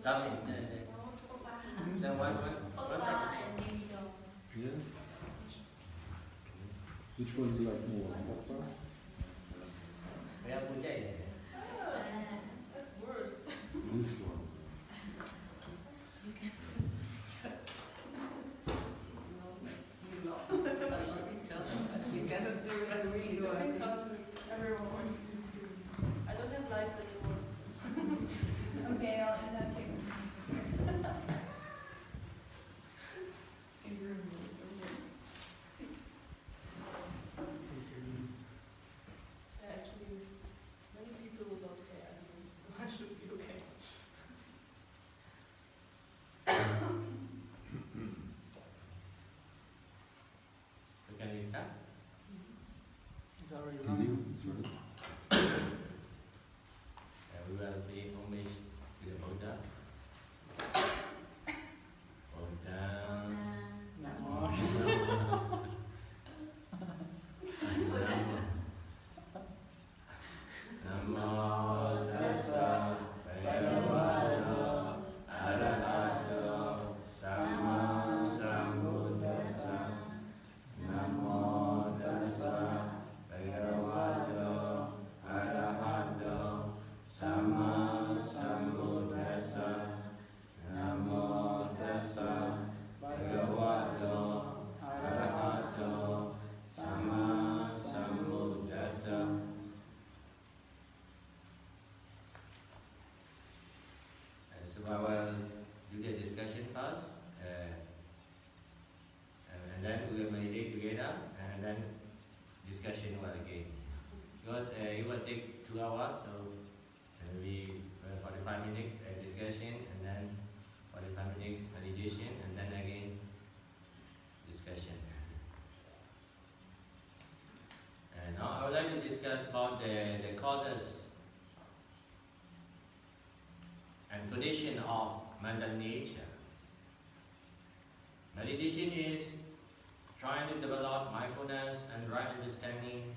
Some is the one. and libido. Yes. Which one do you like more? Oppa? That's worse. This one. You cannot do it as we do. Everyone wants to scream. I don't have lights anymore. Okay, I'll end that case. Actually, many people don't care anymore, so I should be okay. So can we start? It's already TV, running. it's ready. We will pay homage to the Buddha. Buddha. Namo tassa bhagavato arahato sama sambuddhassa. Namo tassa bhagavato arahato sama sambuddhassa. Namo tassa bhagavato arahato sama sambuddhassa. So I will do the discussion first, and then we will meditate together, and then discussion will again. Because it will take 2 hours, so we 45 minutes discussion, and then 45 minutes meditation, and then again discussion. And now I would like to discuss about the causes and condition of mental nature. Meditation is trying to develop mindfulness and right understanding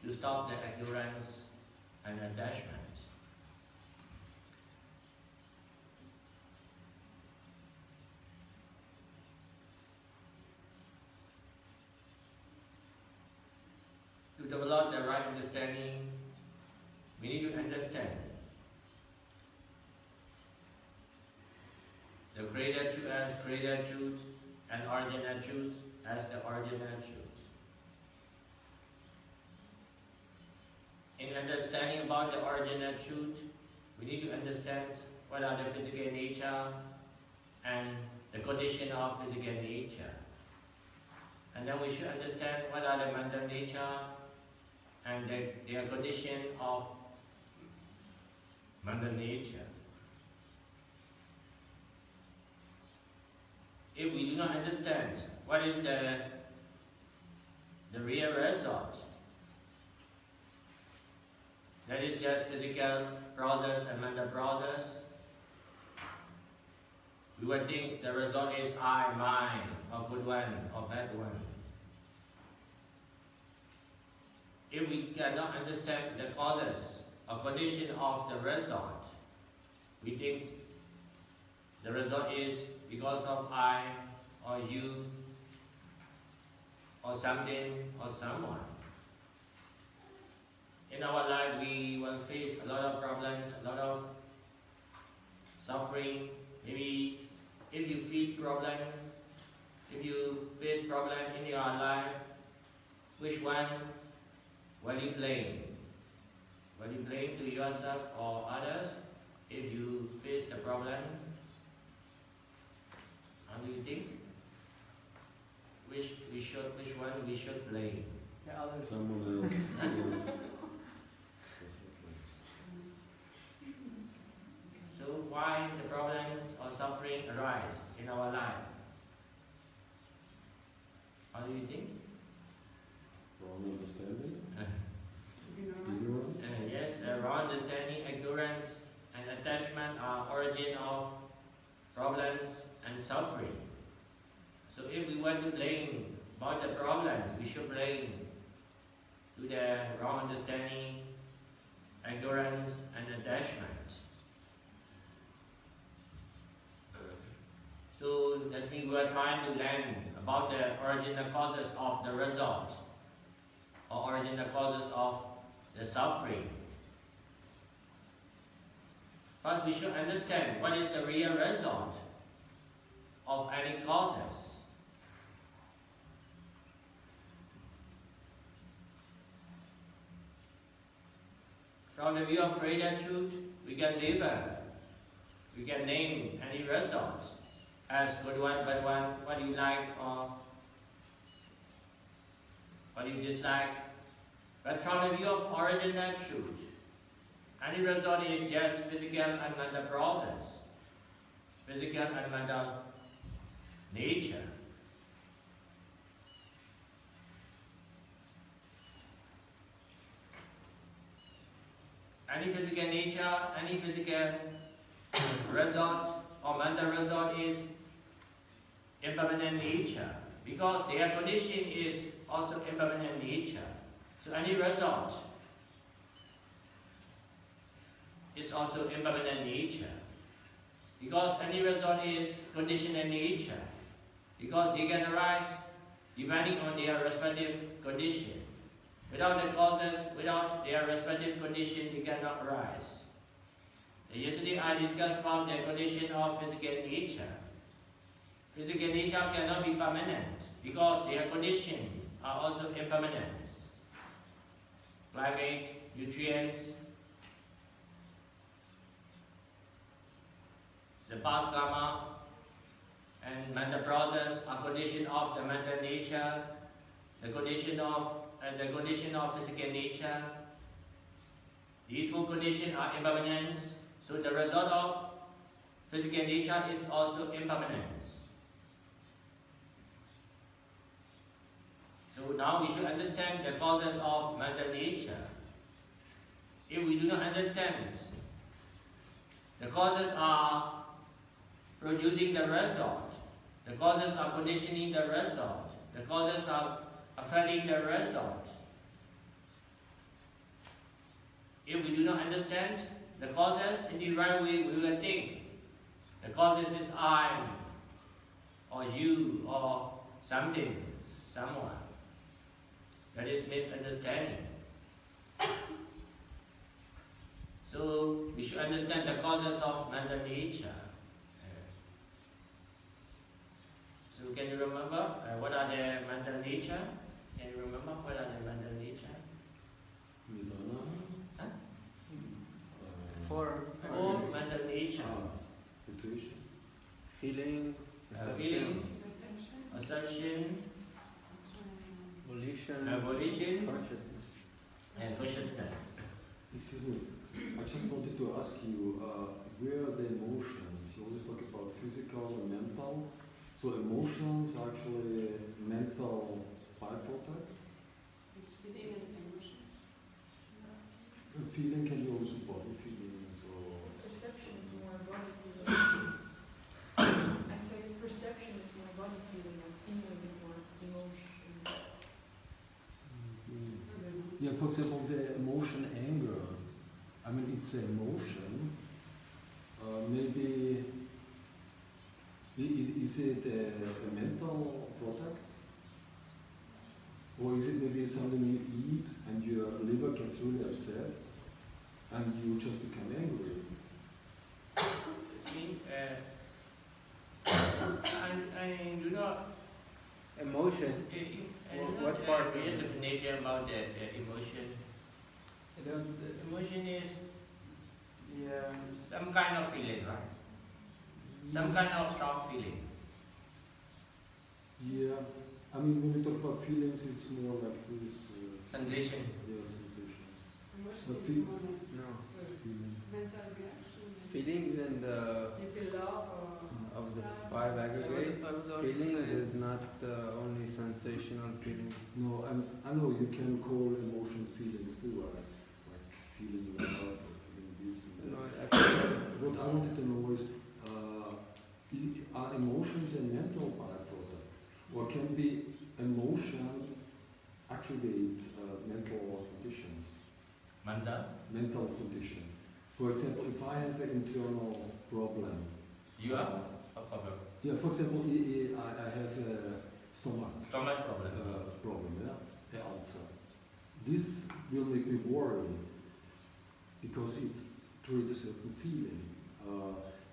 to stop the ignorance and attachment. To develop the right understanding, we need to understand the created truth as created truth and original truth as the original truth. In understanding about the original truth, we need to understand what are the physical nature and the condition of physical nature. And then we should understand what are the mental nature and their condition of mental nature. If we do not understand what is the real result, that is just physical process and mental process, we would think the result is I, mine, or good one, or bad one. If we cannot understand the causes or condition of the result, we think the result is because of I, or you, or something, or someone. In our life, we will face a lot of problems, a lot of suffering. Maybe if you feel problem, if you face problem in your life, which one will you blame? Will you blame to yourself or others if you face the problem? How do you think? Which one we should blame? The others. Someone else. Yes. So why the problems or suffering arise in our life? How do you think? Wrong understanding? Ignorance? Yes, wrong understanding, ignorance, and attachment are origin of problems and suffering. So if we want to blame about the problems, we should blame to the wrong understanding, ignorance, and attachment. were trying to learn about the original causes of the result, or original causes of the suffering. First, we should understand what is the real result of any causes. From the view of greater truth, we can label, we can name any result as good one, bad one, what you like or what you dislike. But from the view of original truth, any result is just physical and mental process, physical and mental nature. Any physical nature, any physical result or mental result is impermanent nature, because their condition is also impermanent nature. So any result is also impermanent nature, because any result is conditional nature, because they can arise depending on their respective condition. Without the causes, without their respective condition, they cannot arise. Yesterday I discussed about the condition of physical nature. Physical nature cannot be permanent because their conditions are also impermanent. Climate, nutrients, the past karma, and mental process are condition of the mental nature, the condition of physical nature. These four conditions are impermanent, so the result of physical nature is also impermanent. So now we should understand the causes of mental nature. If we do not understand, the causes are producing the result, the causes are conditioning the result, the causes are affecting the result. If we do not understand the causes in the right way, we will think the causes is I, or you, or something, someone. That is misunderstanding. So we should understand the causes of mental nature. So can you remember what are the mental nature? Can you remember what are the mental nature? Nirvana. Huh? Four Mental nature. Intuition. feeling, Feeling, assertion, volition, consciousness. and consciousness. Excuse me, I just wanted to ask you, where are the emotions? You always talk about physical and mental. So emotions are actually mental byproduct? It's feeling and emotion. Feeling can be also body feelings or... Perception is more body feeling. I'd say perception is more body feeling and feeling is more emotion. Yeah, for example, the emotion anger. I mean, it's an emotion. Maybe is it a mental product, or is it maybe something you eat and your liver gets really upset and you just become angry? I do not. Emotion. What part? Real definition about the emotion. The emotion is some kind of feeling, right? Some kind of strong feeling. Yeah, I mean, when we talk about feelings, it's more like this. Sensation. Yeah, sensations. Emotion So is feel- more like No. Feeling. mental reaction. Feelings and You feel love or of the sad. five aggregates. I would also Feeling say- is not only sensational feeling. No, I know you can call emotions feelings too, like feeling love or feeling this and No, that. actually, What I wanted to know is, are emotions a mental byproduct? Or can be emotion activate mental conditions? Mental condition. For example, if I have an internal problem, You are? A problem. yeah, for example, I have a stomach Stomach problem. problem, yeah, an ulcer. This will make me worry because it creates a certain feeling.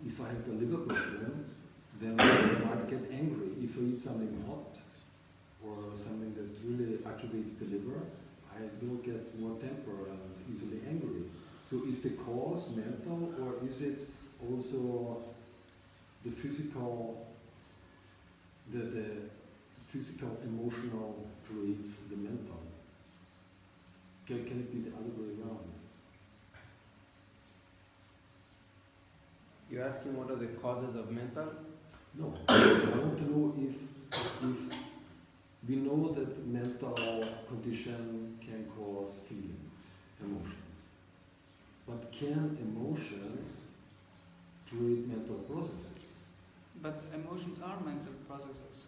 If I have a liver problem, then I might get angry. If I eat something hot or something that really activates the liver, I will get more temper and easily angry. So is the cause mental, or is it also the physical, the physical emotional creates the mental? Can it be the other way around? You're asking what are the causes of mental? No, I want to know if we know that mental condition can cause feelings, emotions. But can emotions create mental processes? But emotions are mental processes.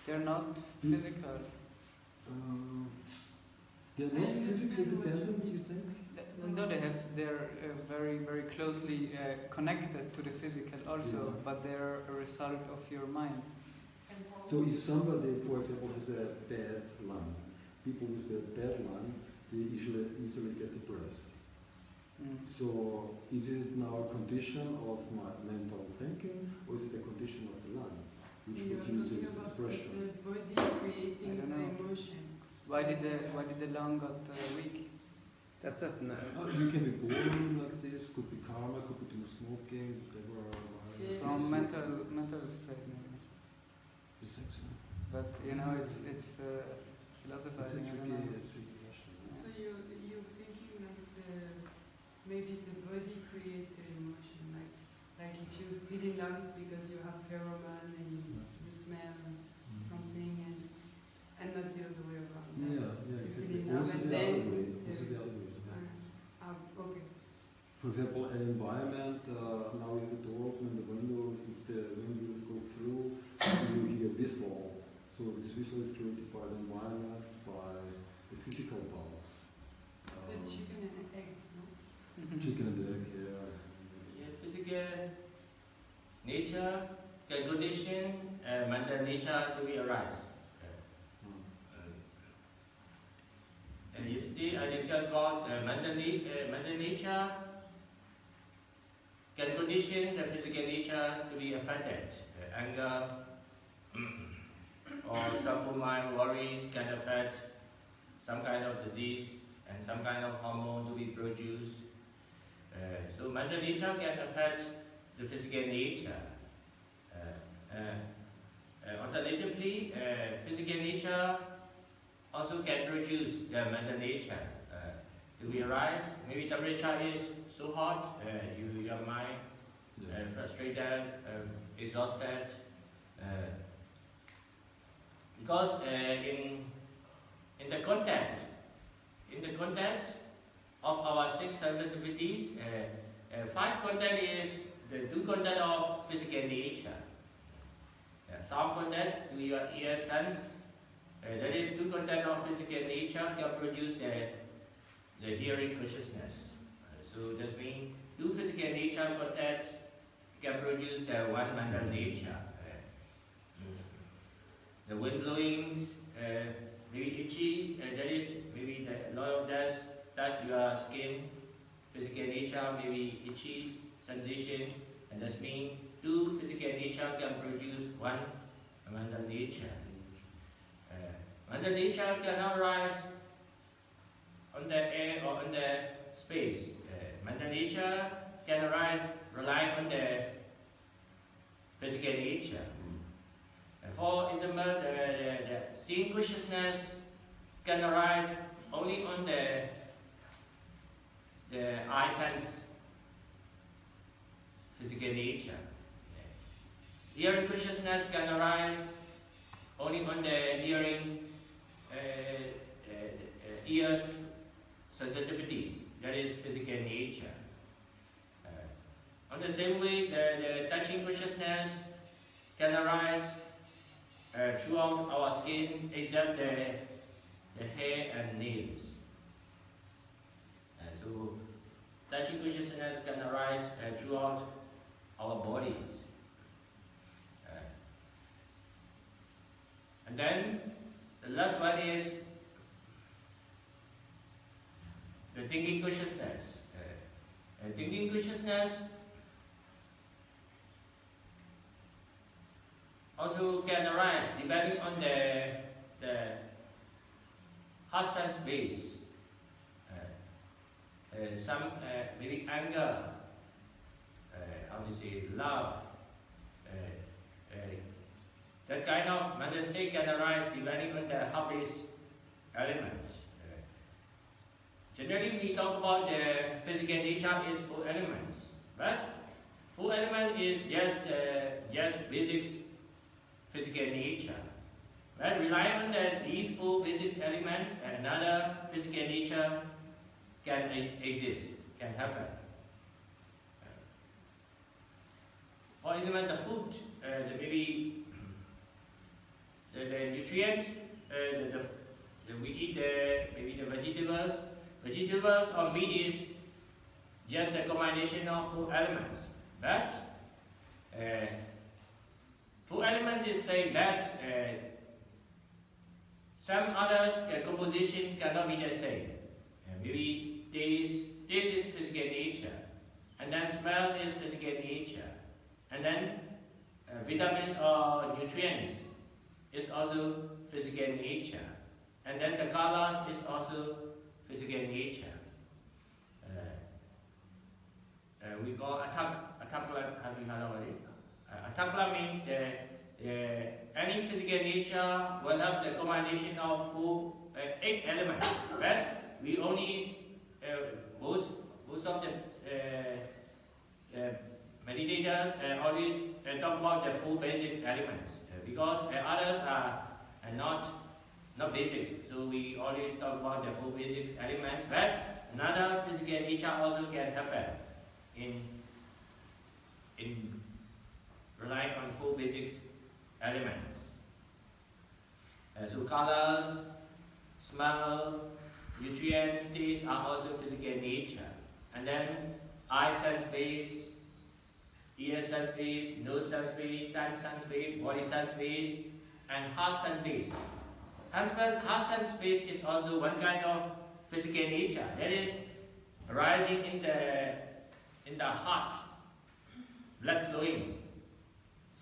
They're not physical. They're not physically dependent, you think? No, they're very, very closely connected to the physical also, Yeah. but they're a result of your mind. So if somebody, for example, has a bad lung, people with a bad lung, they easily get depressed. Mm. So is it now a condition of my mental thinking, or is it a condition of the lung, which produces depression? The body creating I don't the know. emotion. Why did the lung got weak? That's not. You can be born like this, could be karma, could be too smoking, whatever. Yeah. From mental state maybe. You think so? But you know, it's It's philosophizing. a I don't know. tricky question. So you're thinking like maybe the body creates the emotion, like if you feel in love it's because you have pheromone and you smell something and not the other way around. Yeah, You exactly. feel in love Also and the then other way. Also there the is- other way. okay. For example, an environment, now we have the door open and the window, if the wind will go through, you hear whistle. So this whistle is created by the environment, by the physical parts. It's chicken and egg, no? Chicken and egg, yeah. Yeah, physical nature can condition mental nature to be arise. Yesterday I discussed about mental nature can condition the physical nature to be affected. Anger or stressful mind, worries can affect some kind of disease and some kind of hormone to be produced. So mental nature can affect the physical nature. Alternatively, physical nature also can produce the mental nature to be arise. Maybe temperature is so hot, your mind Yes. frustrated, exhausted. Because in the context of our six sensitivities, five content is the two content of physical nature. Sound content to your ear sense. That is two content of physical nature can produce the hearing consciousness. So this means two physical nature content can produce the one mental nature. The wind blowing, maybe itchy, that is maybe a lot of dust touch your skin, physical nature, maybe itchy sensation, and that means two physical nature can produce one mental nature. Mental nature cannot rise on the air or on the space. Mental nature can arise relying on the physical nature. For example, the seeing consciousness can arise only on the eye sense, physical nature. Hearing consciousness can arise only on the hearing ears sensitivities, that is physical nature. On the same way, the touching consciousness can arise throughout our skin except the hair and nails. So touching consciousness can arise throughout our bodies. And then the last one is the thinking consciousness. Thinking consciousness also can arise depending on the heart sense base. Some maybe anger, how do you say, love, that kind of mental state can arise depending on the heart base element. Generally, we talk about the physical nature is 4 elements, but 4 element is just basic physical nature. But relying on these 4 basic elements, another physical nature can exist, can happen. For example, the food, maybe the nutrients, we eat maybe the vegetables. Vegetables or meat is just a combination of 4 elements. But 4 elements is saying that some others composition cannot be the same. Maybe taste is physical nature, and then smell is physical nature, and then vitamins or nutrients is also physical nature, and then the colors is also physical nature. We call atakla. Have you heard about it? Atakla means any physical nature will have the combination of 8 elements, but we only most of the meditators always talk about the 4 basic elements because others are not basics. So we always talk about the 4 basic elements, but another physical nature also can happen in relying on 4 basic elements. So colors, smell, nutrients, taste are also physical nature. And then eye sense base, ear sense base, nose sense base, tongue sense base, body sense base, and heart sense base. Heart sense base is also one kind of physical nature, that is arising in the heart, blood flowing.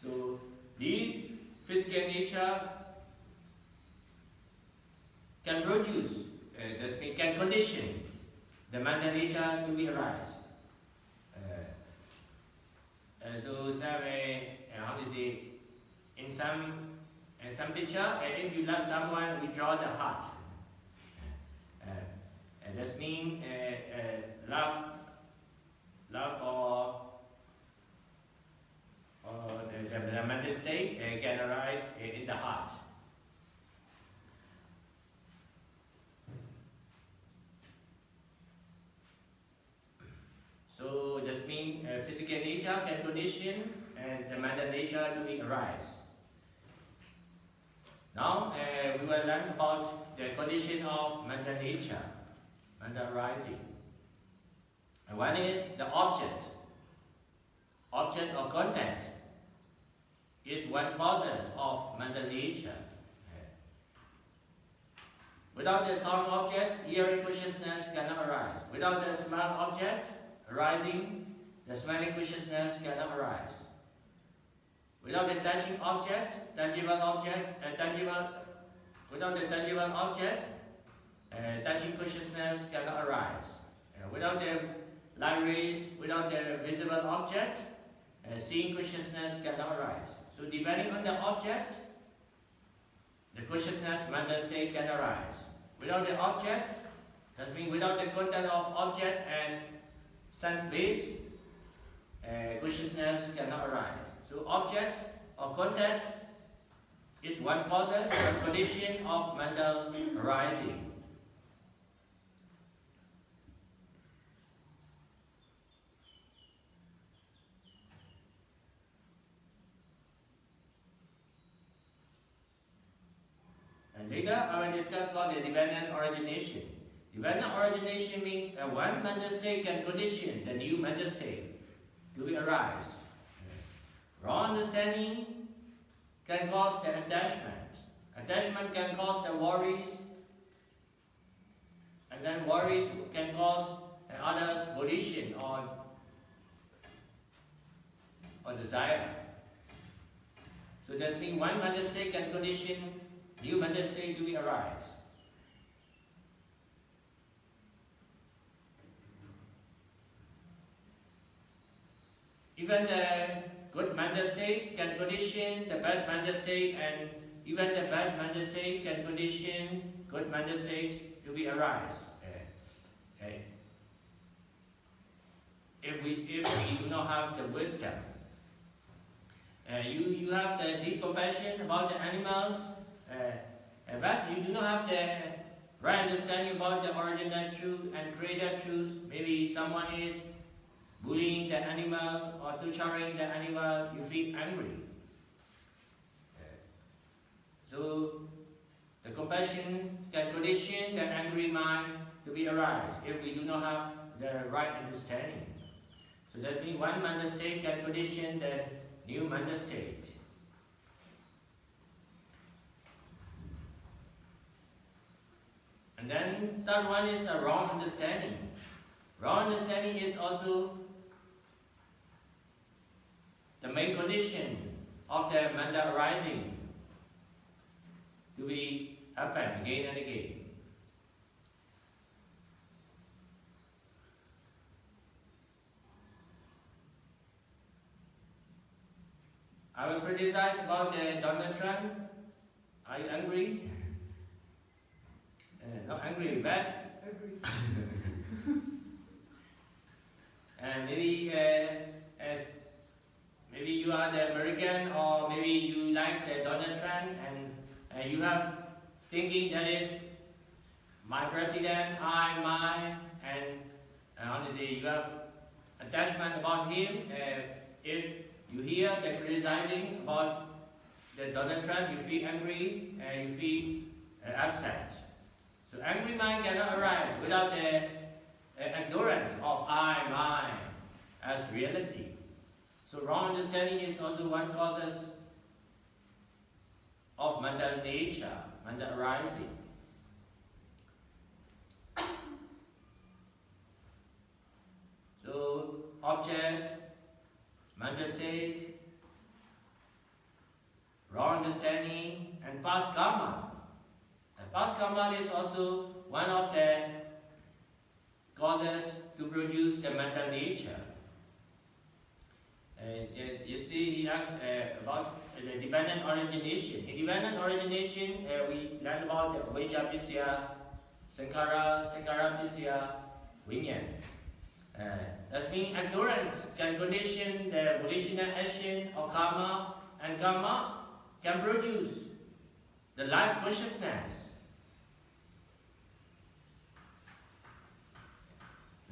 So these physical nature can produce, can condition the mental nature to be arise. So some, how do you say, in some picture, if you love someone, we draw the heart. That means love or the mental state can arise in the heart. So this means physical nature can condition and the mental nature to be arise. Now we will learn about the condition of mental nature, mental arising. And one is the object or content is one causes of mental nature. Without the sound object, hearing consciousness cannot arise. Without the smell object arising, the smelling consciousness cannot arise. Without the touching object, without the tangible object, touching consciousness cannot arise. Without the light rays, without the visible object, seeing consciousness cannot arise. So depending on the object, the consciousness mental state can arise. Without the object, that means without the content of object and sense base, consciousness cannot arise. So object or content is one causes or condition of mental arising. And later I will discuss about the dependent origination. Dependent origination means one mental state can condition the new mental state to arise. Wrong understanding can cause the attachment, Attachment can cause the worries, and then worries can cause others' volition or desire. So that means one mental state can condition new mental state to be arise. Even the good mental state can condition the bad mental state, and even the bad mental state can condition good mental state to be arise. If we do not have the wisdom, you have the deep compassion about the animals, but you do not have the right understanding about the original truth and creator truth. Maybe someone is bullying the animal or torturing the animal, you feel angry. So the compassion can condition the angry mind to be arise if we do not have the right understanding. So that means one mental state can condition the new mental state. And then third one is a wrong understanding. Wrong understanding is also the main condition of the mental arising to be happen again and again. I will criticize about the Donald Trump. Are you angry? Not angry, but Agree. and maybe as maybe you are the American, or maybe you like the Donald Trump, and you have thinking that is my president, and honestly you have attachment about him. If you hear the criticizing about the Donald Trump, you feel angry and you feel upset. So angry mind cannot arise without the ignorance of I, as reality. So wrong understanding is also one causes of mental nature, mental arising. So object, mental state, wrong understanding, and past karma. And past karma is also one of the causes to produce the mental nature. Yesterday he asked about the dependent origination. In dependent origination, we learned about the Vijapasya, Sankarapasya, Vinyan. That means ignorance can condition the volitional action or karma, and karma can produce the life consciousness.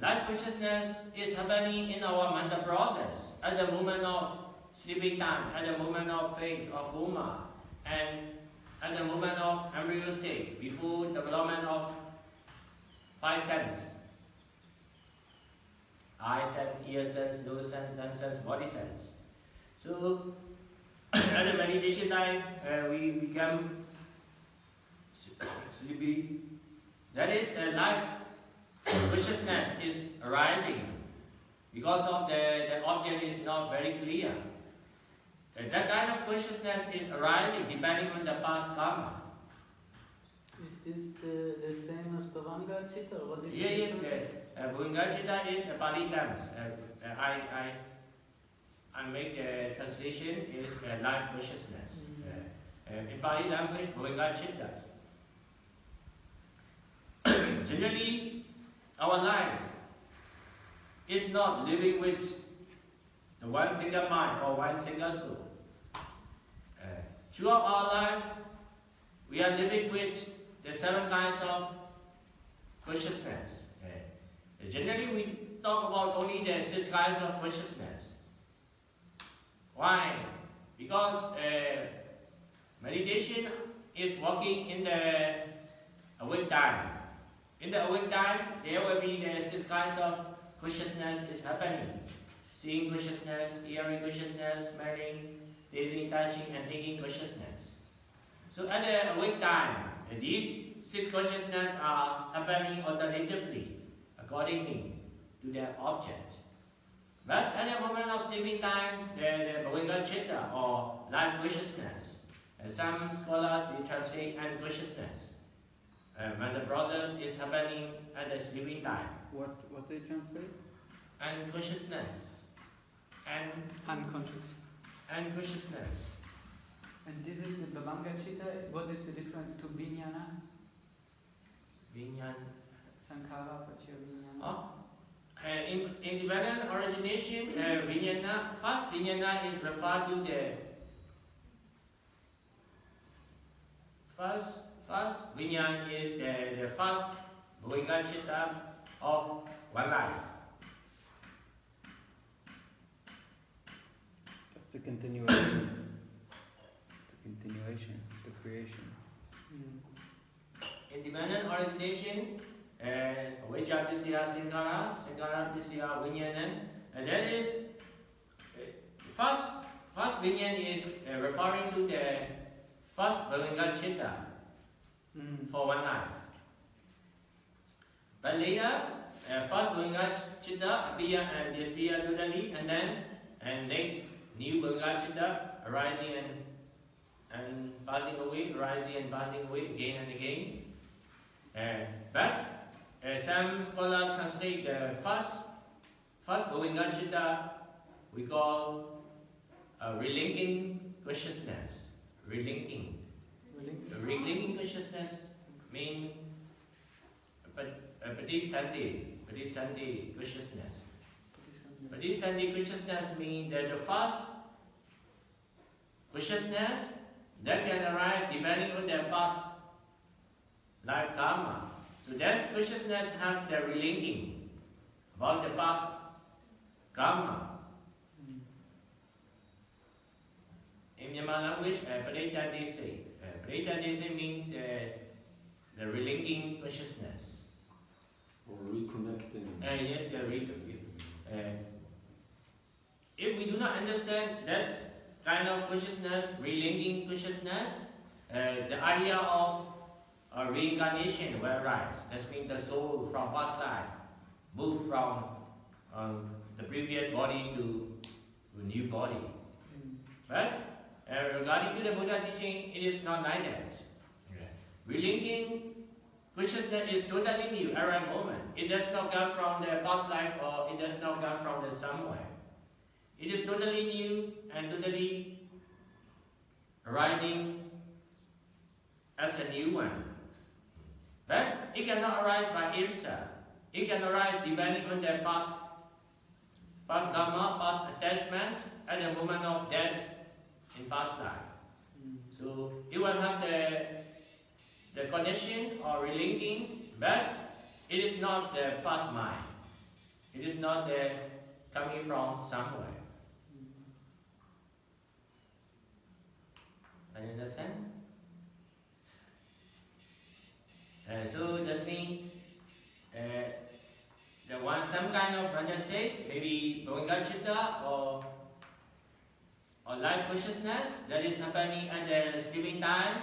Life consciousness is happening in our mental process at the moment of sleeping time, at the moment of phase or coma, and at the moment of embryo state, before development of five senses. Eye sense, ear sense, nose sense, tongue sense, body sense. So, at the meditation time, we become sleepy. That is, life consciousness is arising because of the object is not very clear. That kind of consciousness is arising depending on the past karma. Is this the same as Bhavanga Chitta, or what is Yes, it? Bhavanga Chitta is a Pali terms. I make the translation is life consciousness. In Pali language, Bhavanga Chitta. Generally, our life is not living with the one single mind or one single soul. Throughout our life, we are living with the seven kinds of consciousness. Generally, we talk about only the 6 kinds of consciousness. Why? Because meditation is working in the awake time. In the awake time, there will be the 6 kinds of consciousness is happening. Seeing consciousness, hearing consciousness, smelling, tasting, touching, and thinking consciousness. So at the awake time, these 6 consciousnesses are happening alternatively, accordingly to their object. But at the moment of sleeping time, the Bhavanga Chitta or life consciousness, some scholars they translate unconsciousness. When the process is happening at the sleeping time. What they translate? Unconsciousness. Unconscious. Unconsciousness. And this is the Bhavanga Chitta. What is the difference to Vijnana? Vijnana. Sankhara, Pacha, Vijnana. Oh. In independent origination, Vijnana, first Vijnana is referred to the first Vijnana is the first Bhavanga Chitta of one life. That's the continuation. The creation. Independent origination, Avijja Visya Sankhara, Sankhara Visya Vijnana, and that is first Vijnana is referring to the first Bhavanga Chitta for one life. But later, first Bhavanga Chitta disappear totally, and then next new Bhavanga Chitta arising and passing away, rising and passing away again and again. But some scholars translate the first Bhavanga Chitta we call relinking consciousness. Relinking consciousness means Patisandhi consciousness. Patisandhi consciousness means that the first consciousness that can arise depending on their past life karma. So that consciousness has the relinking about the past karma. In Myanmar language, Paritadesi. Paritadesi means the relinking consciousness. Or reconnecting. Yes, the relinking. If we do not understand that kind of consciousness, relinking consciousness, the idea of reincarnation will arise. That means the soul from past life move from the previous body to a new body. But regarding to the Buddha teaching, it is not like that. Relinking consciousness is totally new at that moment. It does not come from the past life or it does not come from the somewhere. It is totally new and totally arising as a new one. But it cannot arise by itself. It can arise depending on the past karma, past attachment at the moment of death in past life. So it will have the connection or relinking, but it is not the past mind. It is not the coming from somewhere. You understand? So just mean the one some kind of mental state, maybe Bhavanga Chitta or life consciousness that is happening at the sleeping time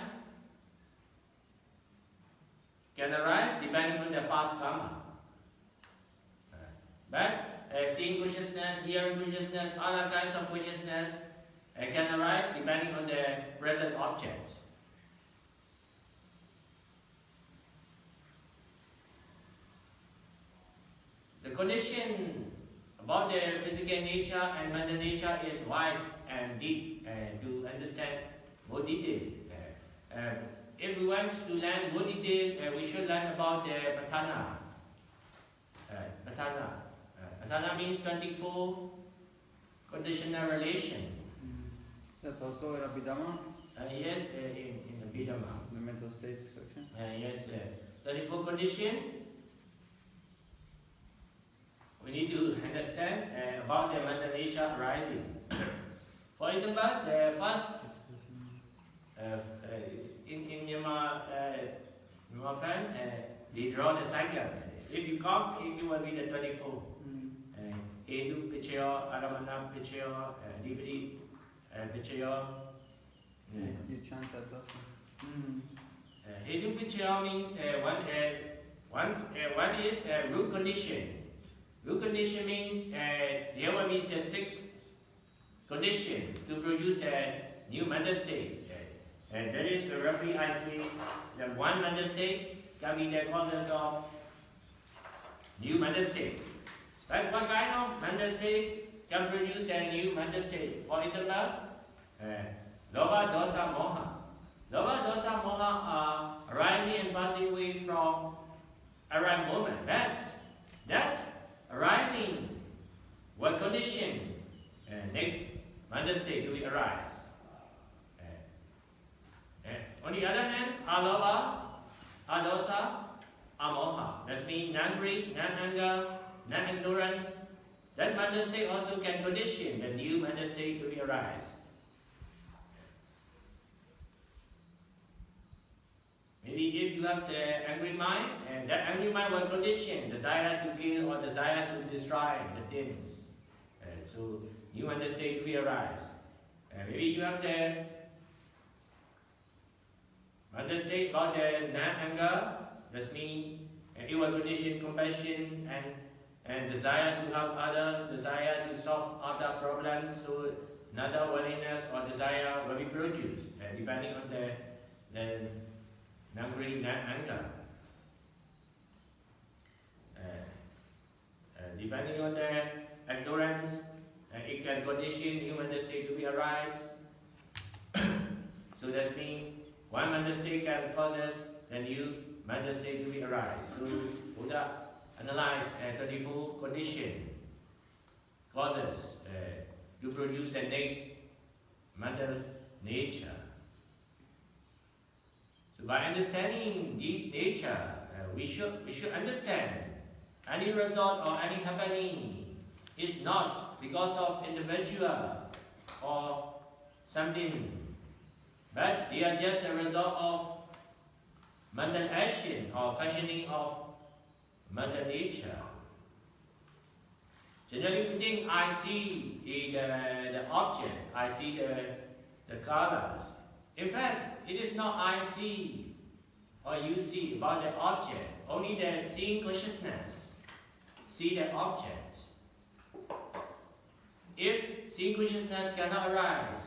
can arise depending on the past karma. But seeing consciousness, hearing consciousness, other kinds of consciousness can arise depending on the present objects. The condition about the physical nature and mental nature is wide and deep to understand more detail. If we want to learn more detail, we should learn about the Patana. Patana means 24 conditional relation. That's also in Abhidhamma? Yes, in Abhidhamma. The mental states section? Yes, 24 condition. We need to understand about the mental nature arising. For example, the first in Myanmar friend, they draw the cycle. If you count, it will be the 24. Edu Pichaya, Aramana Pichaya, Dibri Pichaya. You chant that also? Heading picture means one is root condition. Root condition means there will be the sixth condition to produce the new mental state. And that is roughly I say that one mental state can be the causes of new mental state. But what kind of mental state can produce the new mental state? For example, Loba, Dosa, Moha. Loba, Dosa, Moha are arising and passing away from a right moment. That arising, what condition next mental state will arise? On the other hand, Aloba, Adosa, Amoha. That means non-greed, non-anger, non-ignorance. That mental state also can condition the new mental state to arise. Maybe if you have the angry mind, and that angry mind will condition desire to kill or desire to destroy the things. So new mental state will arise. Maybe you have the mental state about the non-anger. That means it will condition compassion and desire to help others, desire to solve other problems. So another willingness or desire will be produced depending on the non-greed, non-anger. Depending on the ignorance, it can condition new mental state to be arise. So that means one mental state can causes the new mental state to be arise. So Buddha analyze 24 condition causes to produce the next mental nature. So by understanding this nature, we should understand any result or any happening is not because of individual or something, but they are just a result of mental action or functioning of mental nature. Generally, we think I see the object, I see the colors. In fact, it is not I see or you see about the object, only the seeing consciousness see the object. If seeing consciousness cannot arise,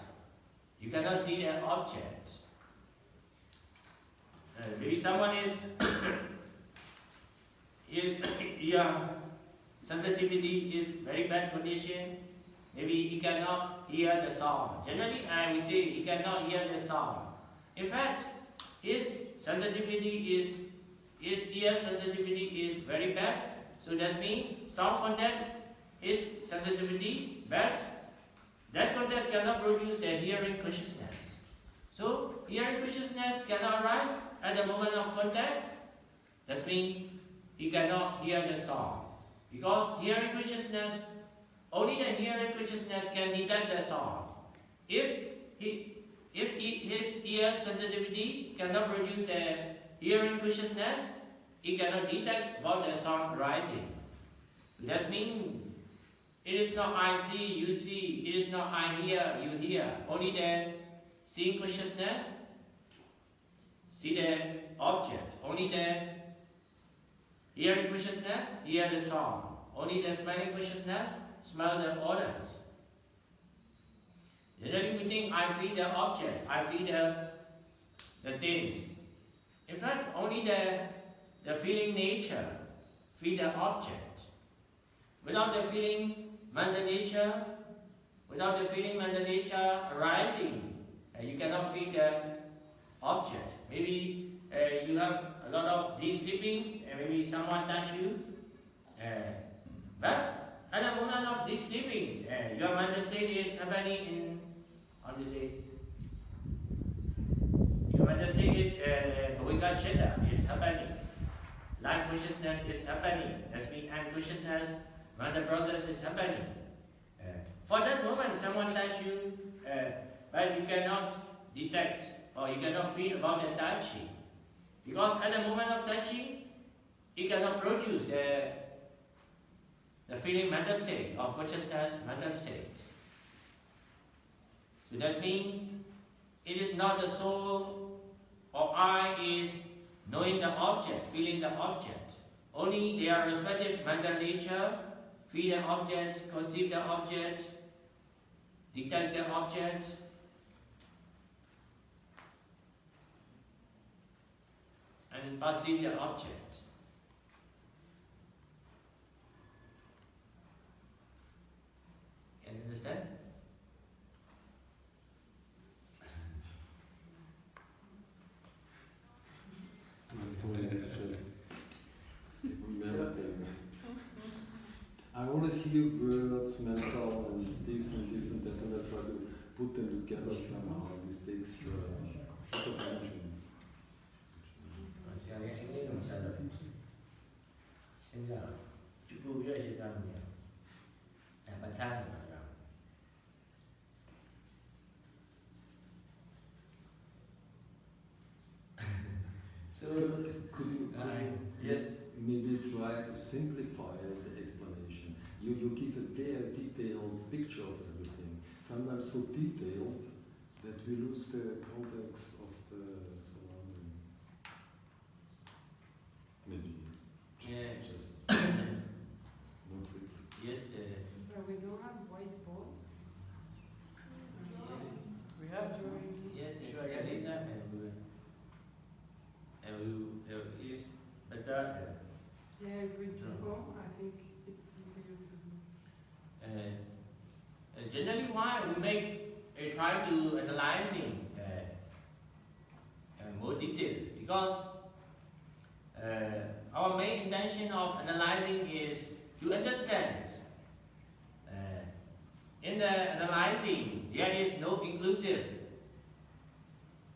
you cannot see the object. Maybe someone is sensitivity is very bad condition. Maybe he cannot hear the sound. Generally, we say he cannot hear the sound. In fact, his sensitivity his ear sensitivity is very bad. So that means sound contact, his sensitivity is bad. That contact cannot produce the hearing consciousness. So hearing consciousness cannot arise at the moment of contact. That means he cannot hear the sound. Because hearing consciousness, only the hearing consciousness can detect the sound. If his ear sensitivity cannot produce the hearing consciousness, he cannot detect about the sound rising. That means it is not I see, you see, it is not I hear, you hear. Only the seeing consciousness see the object. Only the hearing consciousness hear the sound. Only the smelling consciousness smell the odors. Generally we think I feel the object, I feel the things. In fact, only the feeling nature feel the object. Without the feeling mental nature, arising, you cannot feel the object. Maybe you have a lot of deep sleeping, and maybe someone touch you. But at the moment of deep sleeping, your mental state is happening in, how to say, your mental state is Bhavika Chitta is happening. Life consciousness is happening. That means unconsciousness, mental process is happening. For that moment, someone touch you, but you cannot detect or you cannot feel about the touching. Because at the moment of touching, it cannot produce the feeling mental state or consciousness mental state. So that means it is not the soul or I is knowing the object, feeling the object. Only their respective mental nature, feel the object, conceive the object, detect the object, and perceive the object. Can you understand? It's just melting. I always hear words, mental, and this and that, and I try to put them together somehow. This takes a lot of energy. So, Could you yes. maybe try to simplify the explanation? You give a very detailed picture of everything, sometimes so detailed that we lose the context of the surrounding. Maybe. Yeah. Just one trick. Yes, But we don't have whiteboard. We have. yes, sure, yeah, leave that and we is better. Yeah, if we do go, I think it's easier to do. Generally, why we try to analyzing more detail, because our main intention of analyzing is to understand. In the analyzing, there is no inclusive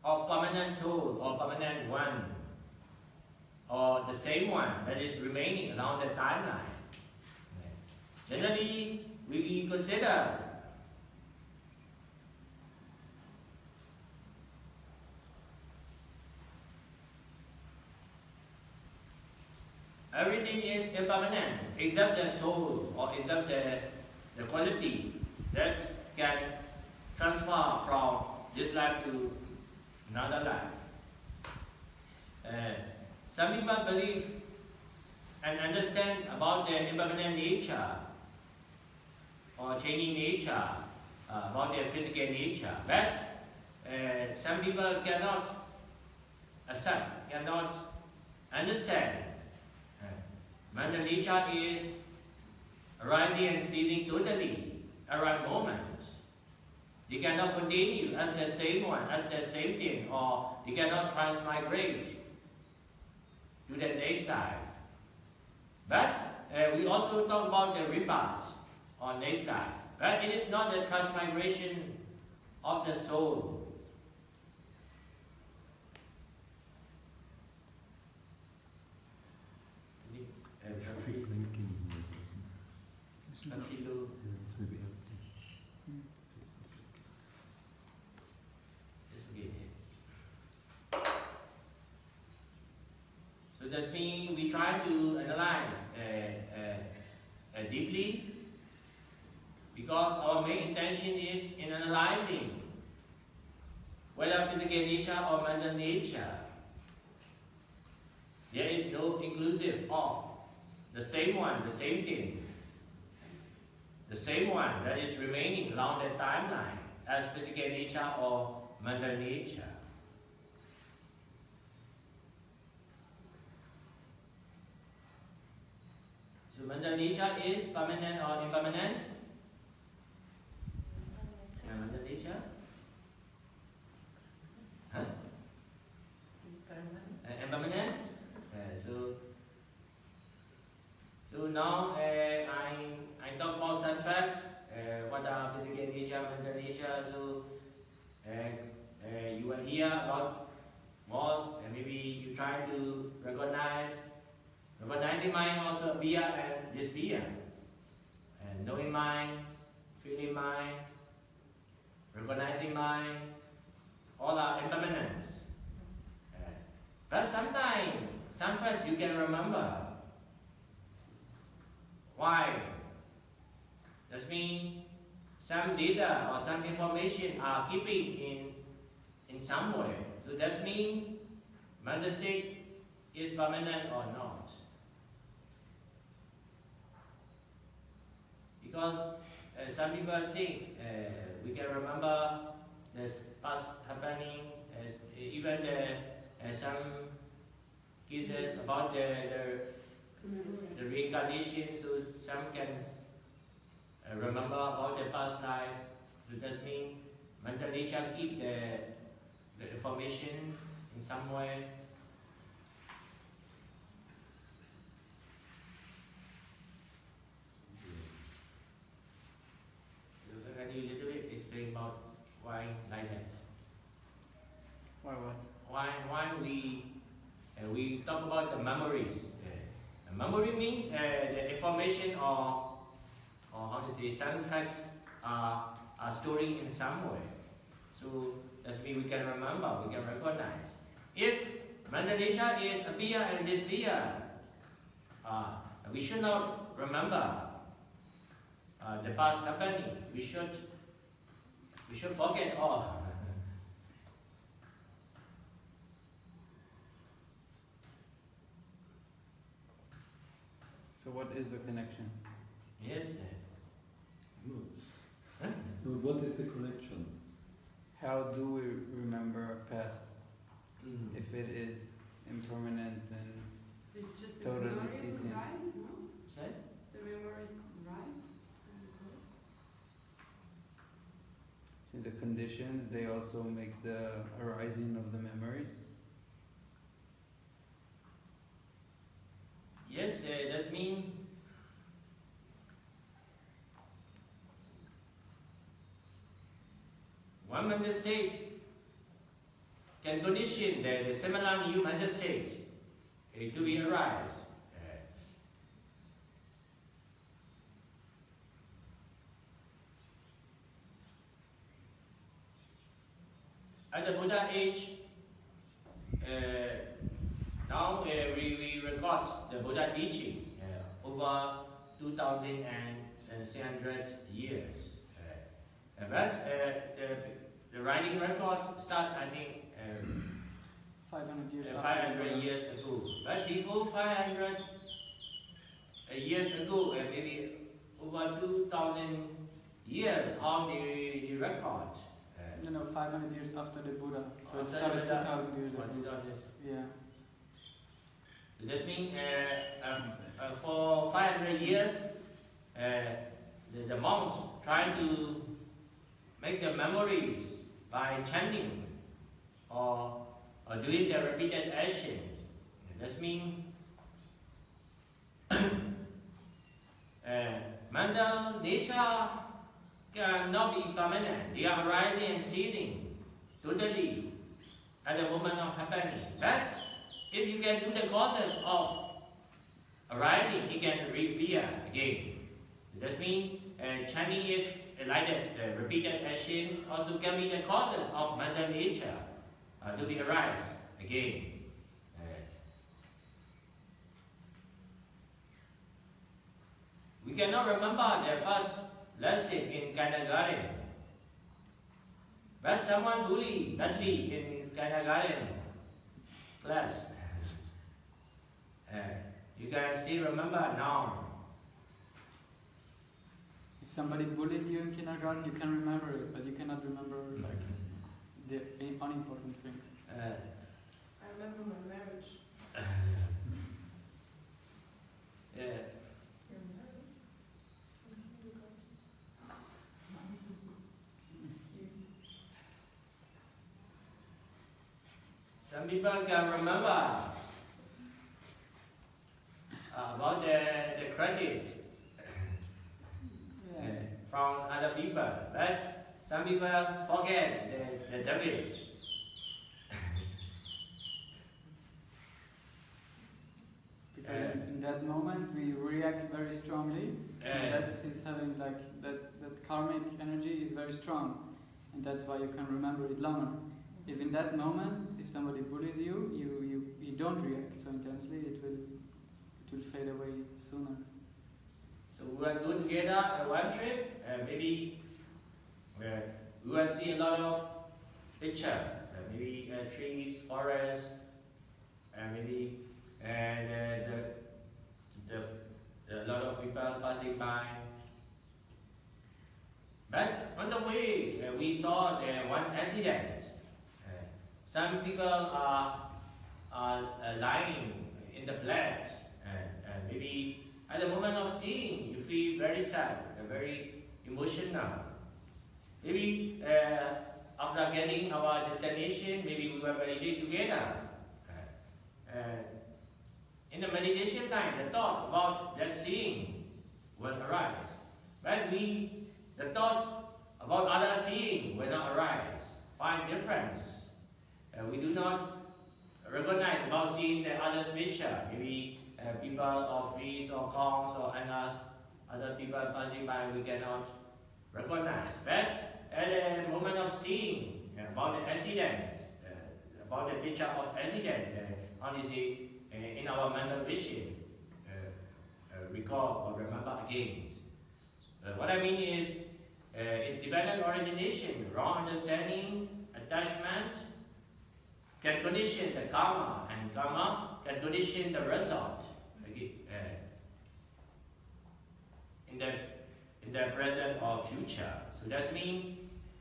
of permanent soul or permanent one, or the same one that is remaining along the timeline. Generally, we consider everything is impermanent except the soul, or except the quality that can transfer from this life to another life. Some people believe and understand about the impermanent nature or changing nature, about their physical nature, but some people cannot accept, cannot understand. Mental nature is arising and ceasing totally at one moment. They cannot continue as the same one, as the same thing, or they cannot transmigrate to the next life. But we also talk about the rebirth or next life. But it is not the transmigration of the soul. So that means we try to analyze deeply, because our main intention is in analyzing whether physical nature or mental nature, there is no inclusive of the same one, the same thing, the same one that is remaining along the timeline as physical nature or mental nature. So mental nature is permanent or impermanent? Mental nature? Huh? Impermanent? So now I talk about some facts. What are physical nature, mental nature? So you will hear about most, and maybe you try to recognize. Recognizing mind also appear and disappear. And knowing mind, feeling mind, recognizing mind, all are impermanence. But sometimes, some facts you can remember. Why? That means some data or some information are keeping in some way. So that means mental state is permanent or not. Because some people think we can remember this past happening, even some cases about the reincarnation, so some can remember about the past life. So does mean mental nature keep the information in some way. Can you little bit explain about why like that? Why what? Why we talk about the memories? Memory means the information or how to say some facts are stored in some way. So that means we can remember, we can recognize. If mental nature is appear and disappear, we should not remember the past happening. We should forget all. So what is the connection? Yes. No, what is the connection? How do we remember our past if it is impermanent and It's just totally the memory ceasing? rise, no? Say? The memory rise. The conditions, they also make the arising of the memories. Yes, that means one mental state can condition the similar new mental state to be arise. At the Buddha age, now we record the Buddha teaching over 2,300 years. But the writing record start, I think, 500 years 500 years ago. But before 500 years ago, maybe over 2,000 years on the record. No, 500 years after the Buddha. So it After started the Buddha, 2,000 years ago. Yeah. Yeah. This means for 500 years, the monks trying to make the memories by chanting or doing the repeated action. This means mental nature cannot be permanent. They are arising and ceasing totally at the moment of happening. But if you can do the causes of arising, it can reappear again. That means chanting is like that. Repeated action also can be the causes of mental nature to be arise again. We cannot remember the first lesson in kindergarten. But someone bully badly in kindergarten class. You can still remember now. If somebody bullied you in kindergarten, you can remember it, but you cannot remember like the unimportant things. I remember my marriage. Yeah. Some people can remember about the credit from other people, but some people forget the debit. Because in that moment we react very strongly, and that is having like that karmic energy is very strong, and that's why you can remember it longer. If in that moment, if somebody bullies you, you don't react so intensely, it will fade away sooner. So we will go together on one trip, maybe we will see a lot of picture, maybe trees, forests, maybe a lot of people passing by. But on the way, we saw one accident. Some people are lying in the blacks, and maybe at the moment of seeing, you feel very sad, very emotional. Maybe after getting our destination, maybe we were meditate together. In the meditation time, the thought about that seeing will arise. But the thought about other seeing will not arise. Find difference. We do not recognize about seeing the other's picture. Maybe people of fish or conchs or other people passing by, we cannot recognize. But at the moment of seeing about the accidents, about the picture of accident, honestly, in our mental vision, recall or remember again. What I mean is, independent origination, wrong understanding, attachment, can condition the karma, and karma can condition the result in the present or future. So that means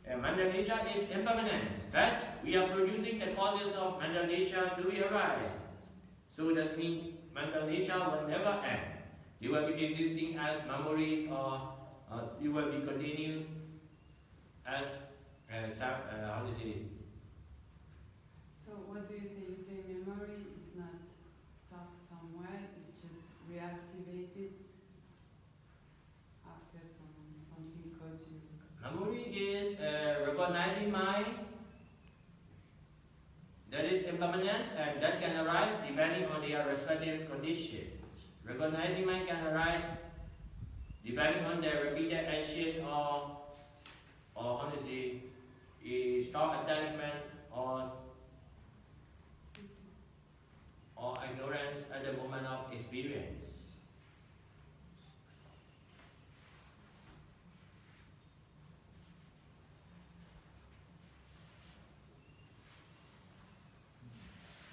mental nature is impermanent, but we are producing the causes of mental nature to be arise. So that means mental nature will never end. You will be existing as memories, or you will be continued as how do you say? So what do you say? You say memory is not stuck somewhere, it's just reactivated after something caused you. Memory is recognizing mind that is impermanence, and that can arise depending on their respective condition. Recognizing mind can arise depending on their repeated action or honestly, strong attachment or ignorance at the moment of experience.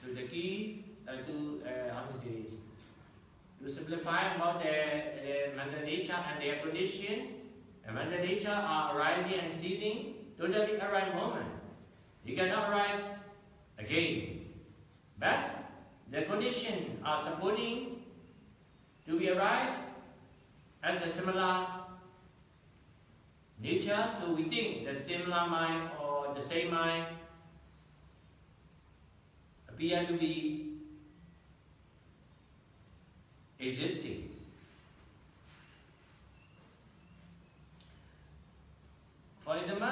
So the key to simplify about the mental nature and their condition. The mental nature are arising and ceasing totally at right moment. You cannot arise again. But the condition are supporting to be arise as a similar nature. So we think the similar mind or the same mind appear to be existing. For example,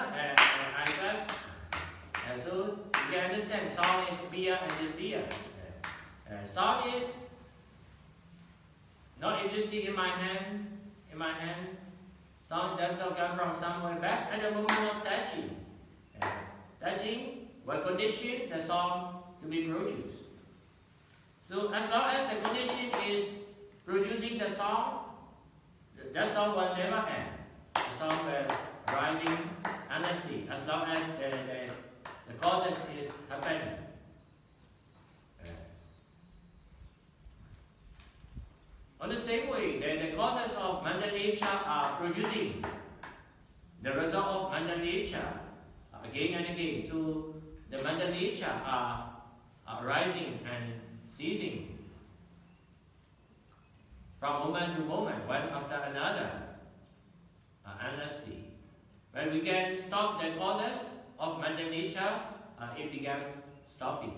so you can understand sound is appear and disappear. Sound is not existing in my hand. Sound does not come from somewhere back at the moment of touching. Touching will condition the sound to be produced. So as long as the condition is producing the sound, that sound will never end. The sound will rising endlessly as long as the causes is happening. On the same way, the causes of mental nature are producing the result of mental nature again and again. So the mental nature are rising and ceasing from moment to moment, one after another, endlessly. When we can stop the causes of mental nature, it began stopping.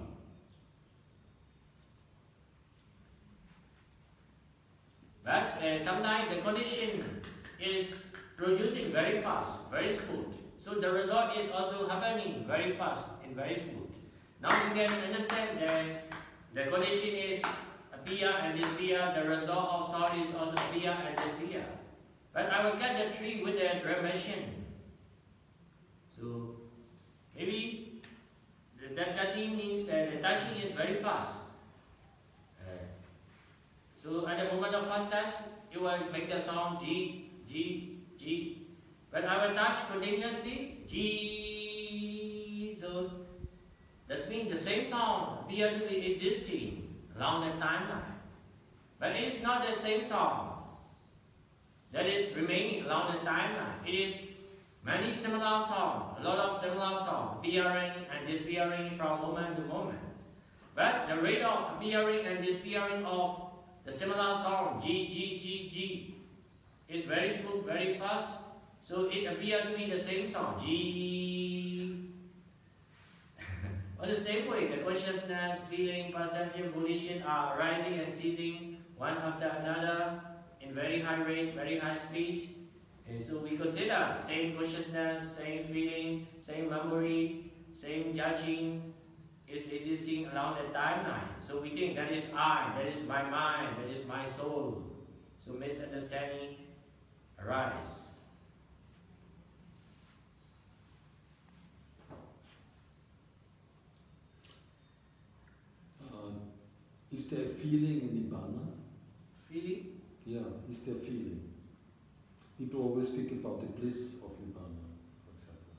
But sometimes the condition is producing very fast, very smooth. So the result is also happening very fast and very smooth. Now you can understand that the condition is appear and disappear, the result of sound is also appear and disappear. But I will cut the tree with the drum machine. So maybe that cutting means that the touching is very fast. So at the moment of first touch, you will make the sound G, G, G. When I will touch continuously, G. So that means the same sound appear to be existing along the timeline. But it is not the same song that is remaining along the timeline. It is many similar songs, a lot of similar songs, appearing and disappearing from moment to moment. But the rate of appearing and disappearing of the similar song, G, G, G, G, is very smooth, very fast. So it appears to be the same song, G. In the same way, the consciousness, feeling, perception, volition are arising and ceasing one after another in very high rate, very high speed. And so we consider same consciousness, same feeling, same memory, same judging is existing along the timeline. So we think that is I, that is my mind, that is my soul. So misunderstanding arises. Is there a feeling in Nibbana? Feeling? Yeah, is there feeling? People always speak about the bliss of Nibbana, for example.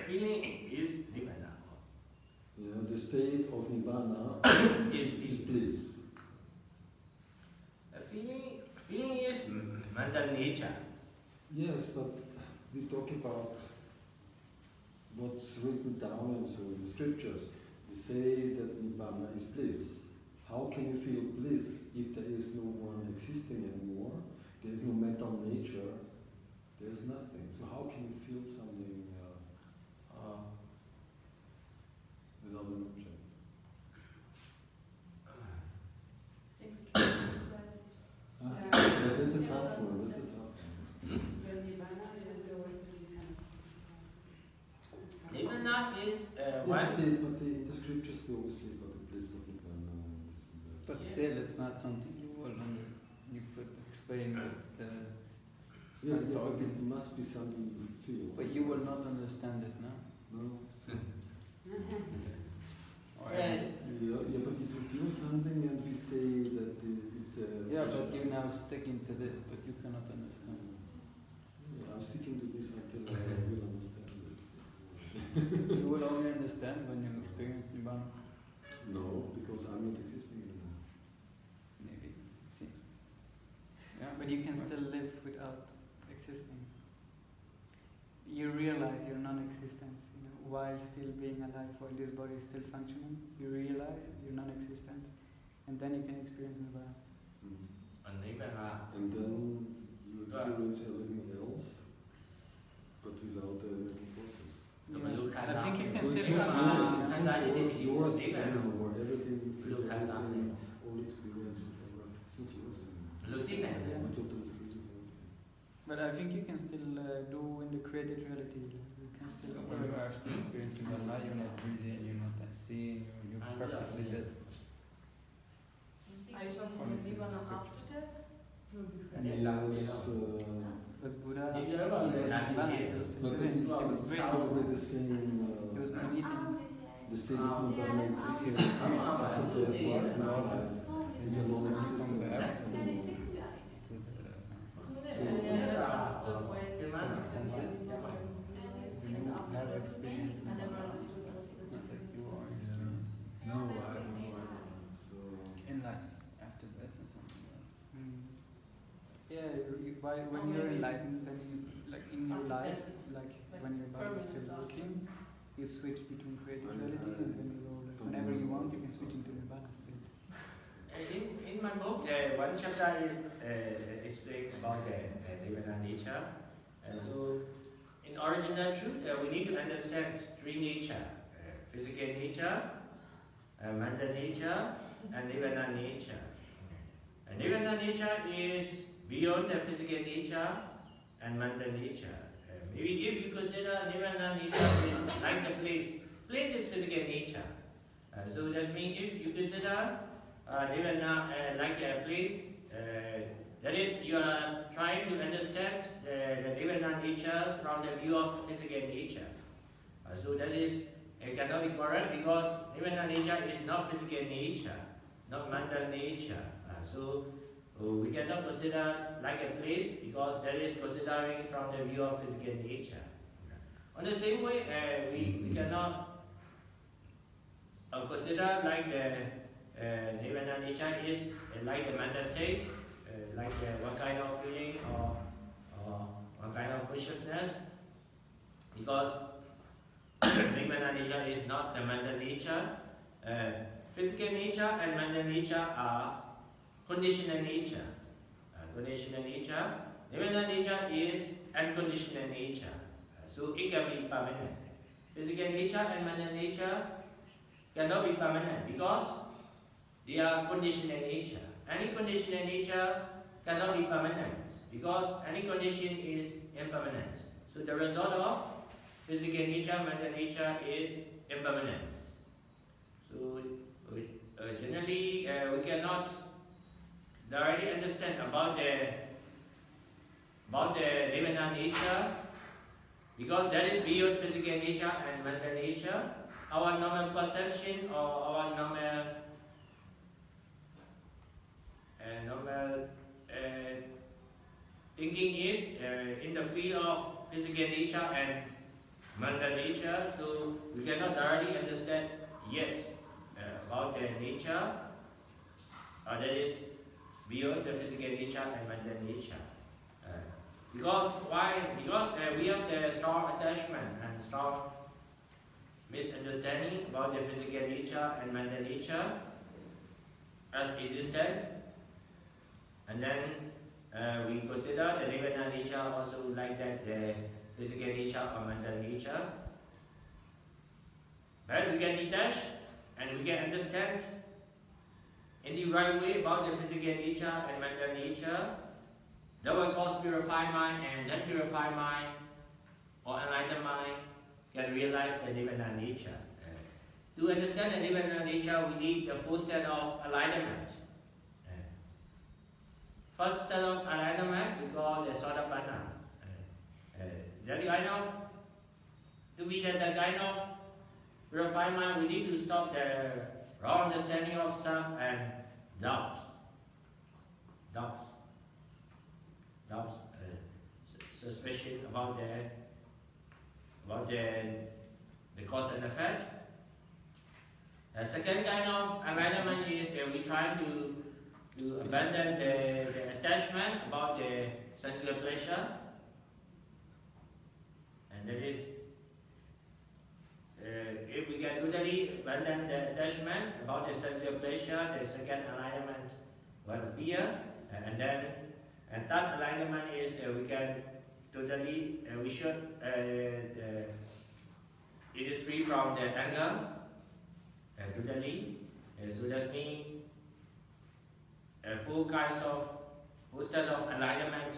Feeling is Nibbana. Yeah, the state of Nibbana is bliss. Feeling is mental nature. Yes, but we talk about what's written down and so in the scriptures. They say that Nibbana is bliss. How can you feel bliss if there is no one existing anymore? There is no mental nature. There is nothing. So how can you feel something without an object? Yeah, that's a tough one. That's a tough one. Nibbana is But in the scriptures they always say about the bliss of Nibbana and this and that. But still, it's not something you could explain with the sense but organs. it must be something you feel. But you will not understand it now. No? Or Yeah, but if you feel something and we say that it's a... yeah, but you're now sticking to this, but you cannot understand. Yeah, I'm sticking to this until I will understand it. You will only understand when you experience Nibbana. No, because I'm not existing anymore. Maybe. See. Yeah. But you can still live without existing. You realize your non-existence, you know, while still being alive, while this body is still functioning. You realize your non-existence, and then you can experience Nibbana. And then you experience everything else, but without the mental process. Yeah. I think you can So it's still not function. yours anymore. Everything you feel, everything, all experience, whatever, it's not yours anymore. You're totally free. But I think you can still do in the created reality. You can still. When you are still experiencing Nibbana, you're not breathing, you're not seeing, you're practically dead. Are you talking about Nibbana after death? But Buddha, Did he you was ever Nibbana, he was still But living, he it's was breathing, probably the same, he was not eating. the state of Nibbana existing after the life is a non-existence. Have experience. I never understood what's the difference. You are No, I don't know. So, in life after death and something else. Yeah, when you're enlightened, then you, like in your life, like when your body is still working, you switch between creative reality and when you go, like, whenever you want, you can switch into Nibbana state. In my book, one chapter is explained about the Nibbana nature. So, in original truth, we need to understand three nature: physical nature, mental nature, and Nibbana nature. Nibbana nature is beyond the physical nature and mental nature. Maybe if you consider Nibbana nature is like the place is physical nature. So that means if you consider Nibbana like a place, that is, you are trying to understand the Nibbana nature from the view of physical nature. So that is cannot be correct because Nibbana nature is not physical nature, not mental nature. So we cannot consider like a place because that is considering from the view of physical nature. On the same way, we cannot consider like the Nirvana nature is like the mental state, like what kind of feeling or what kind of consciousness, because Nirvana nature is not the mental nature. Physical nature and mental nature are conditional nature. Conditional nature. Nirvana nature is unconditional nature. So it can be permanent. Physical nature and mental nature cannot be permanent because they are conditional nature. Any conditional nature cannot be permanent because any condition is impermanent. So the result of physical nature, mental nature is impermanence. So generally we cannot directly understand about the Nirvana nature because that is beyond physical nature and mental nature. Our normal perception or our normal thinking is in the field of physical nature and mental nature, so we cannot directly understand yet about the nature that is beyond the physical nature and mental nature. Because why? Because we have the strong attachment and strong misunderstanding about the physical nature and mental nature as existent, and then we consider the Nirvana nature also like that, the physical nature or mental nature. But we can detach and we can understand in the right way about the physical nature and mental nature. That will cause purified mind, and that purified mind or enlightened mind can realize the Nirvana nature. To understand the Nirvana nature, we need the full state of enlightenment. First state of enlightenment we call the Sotapanna. That kind of, to be the kind of purified mind, we need to stop the wrong understanding of self and doubts, suspicion about the cause and effect. The second kind of enlightenment is we try to abandon the attachment about the sensual pleasure, and that is if we can totally abandon the attachment about the sensual pleasure, the second enlightenment will appear, and then third enlightenment is we can totally it is free from the anger totally. So that means full state of enlightenment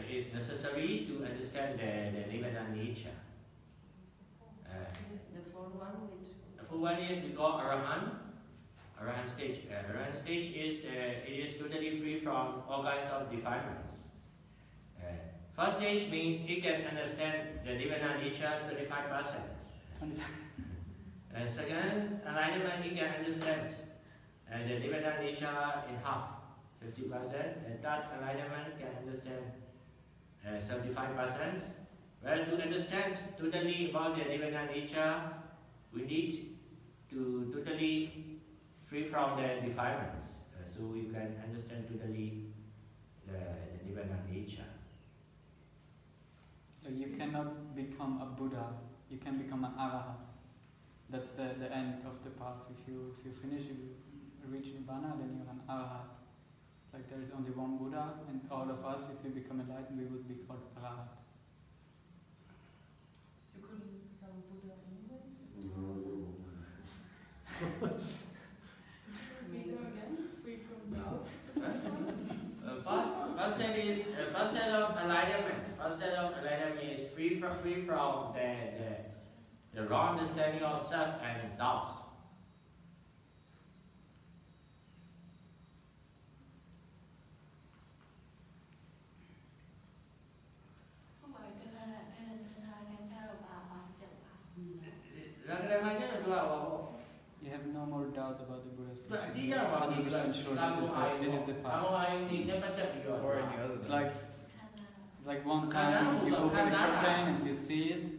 is necessary to understand the Nirvana nature. The fourth one, which? The fourth one is we call Arahant. Arahant stage. Arahant stage is it is totally free from all kinds of defilements. First stage means it can understand the Nirvana nature 25%. Second enlightenment, it can understand the Nirvana nature in half, 50%. And third enlightenment can understand 75%. Well, to understand totally about the Nirvana nature, we need to totally free from the defilements, so we can understand totally the Nirvana nature. So you cannot become a Buddha, you can become an Arahat. That's the end of the path. If you finish, you reach Nibbana, then you're an Arahat. Like there is only one Buddha, and all of us, if we become enlightened, we would be called Arahat. You couldn't become Buddha anyways? Later again, free from doubts. First state of enlightenment. First state of enlightenment is free from the wrong understanding of self and doubts. You have no more doubt about the Buddha's But teaching. You're 100% sure this is the path. Or any other It's like one time you open the curtain and you see it,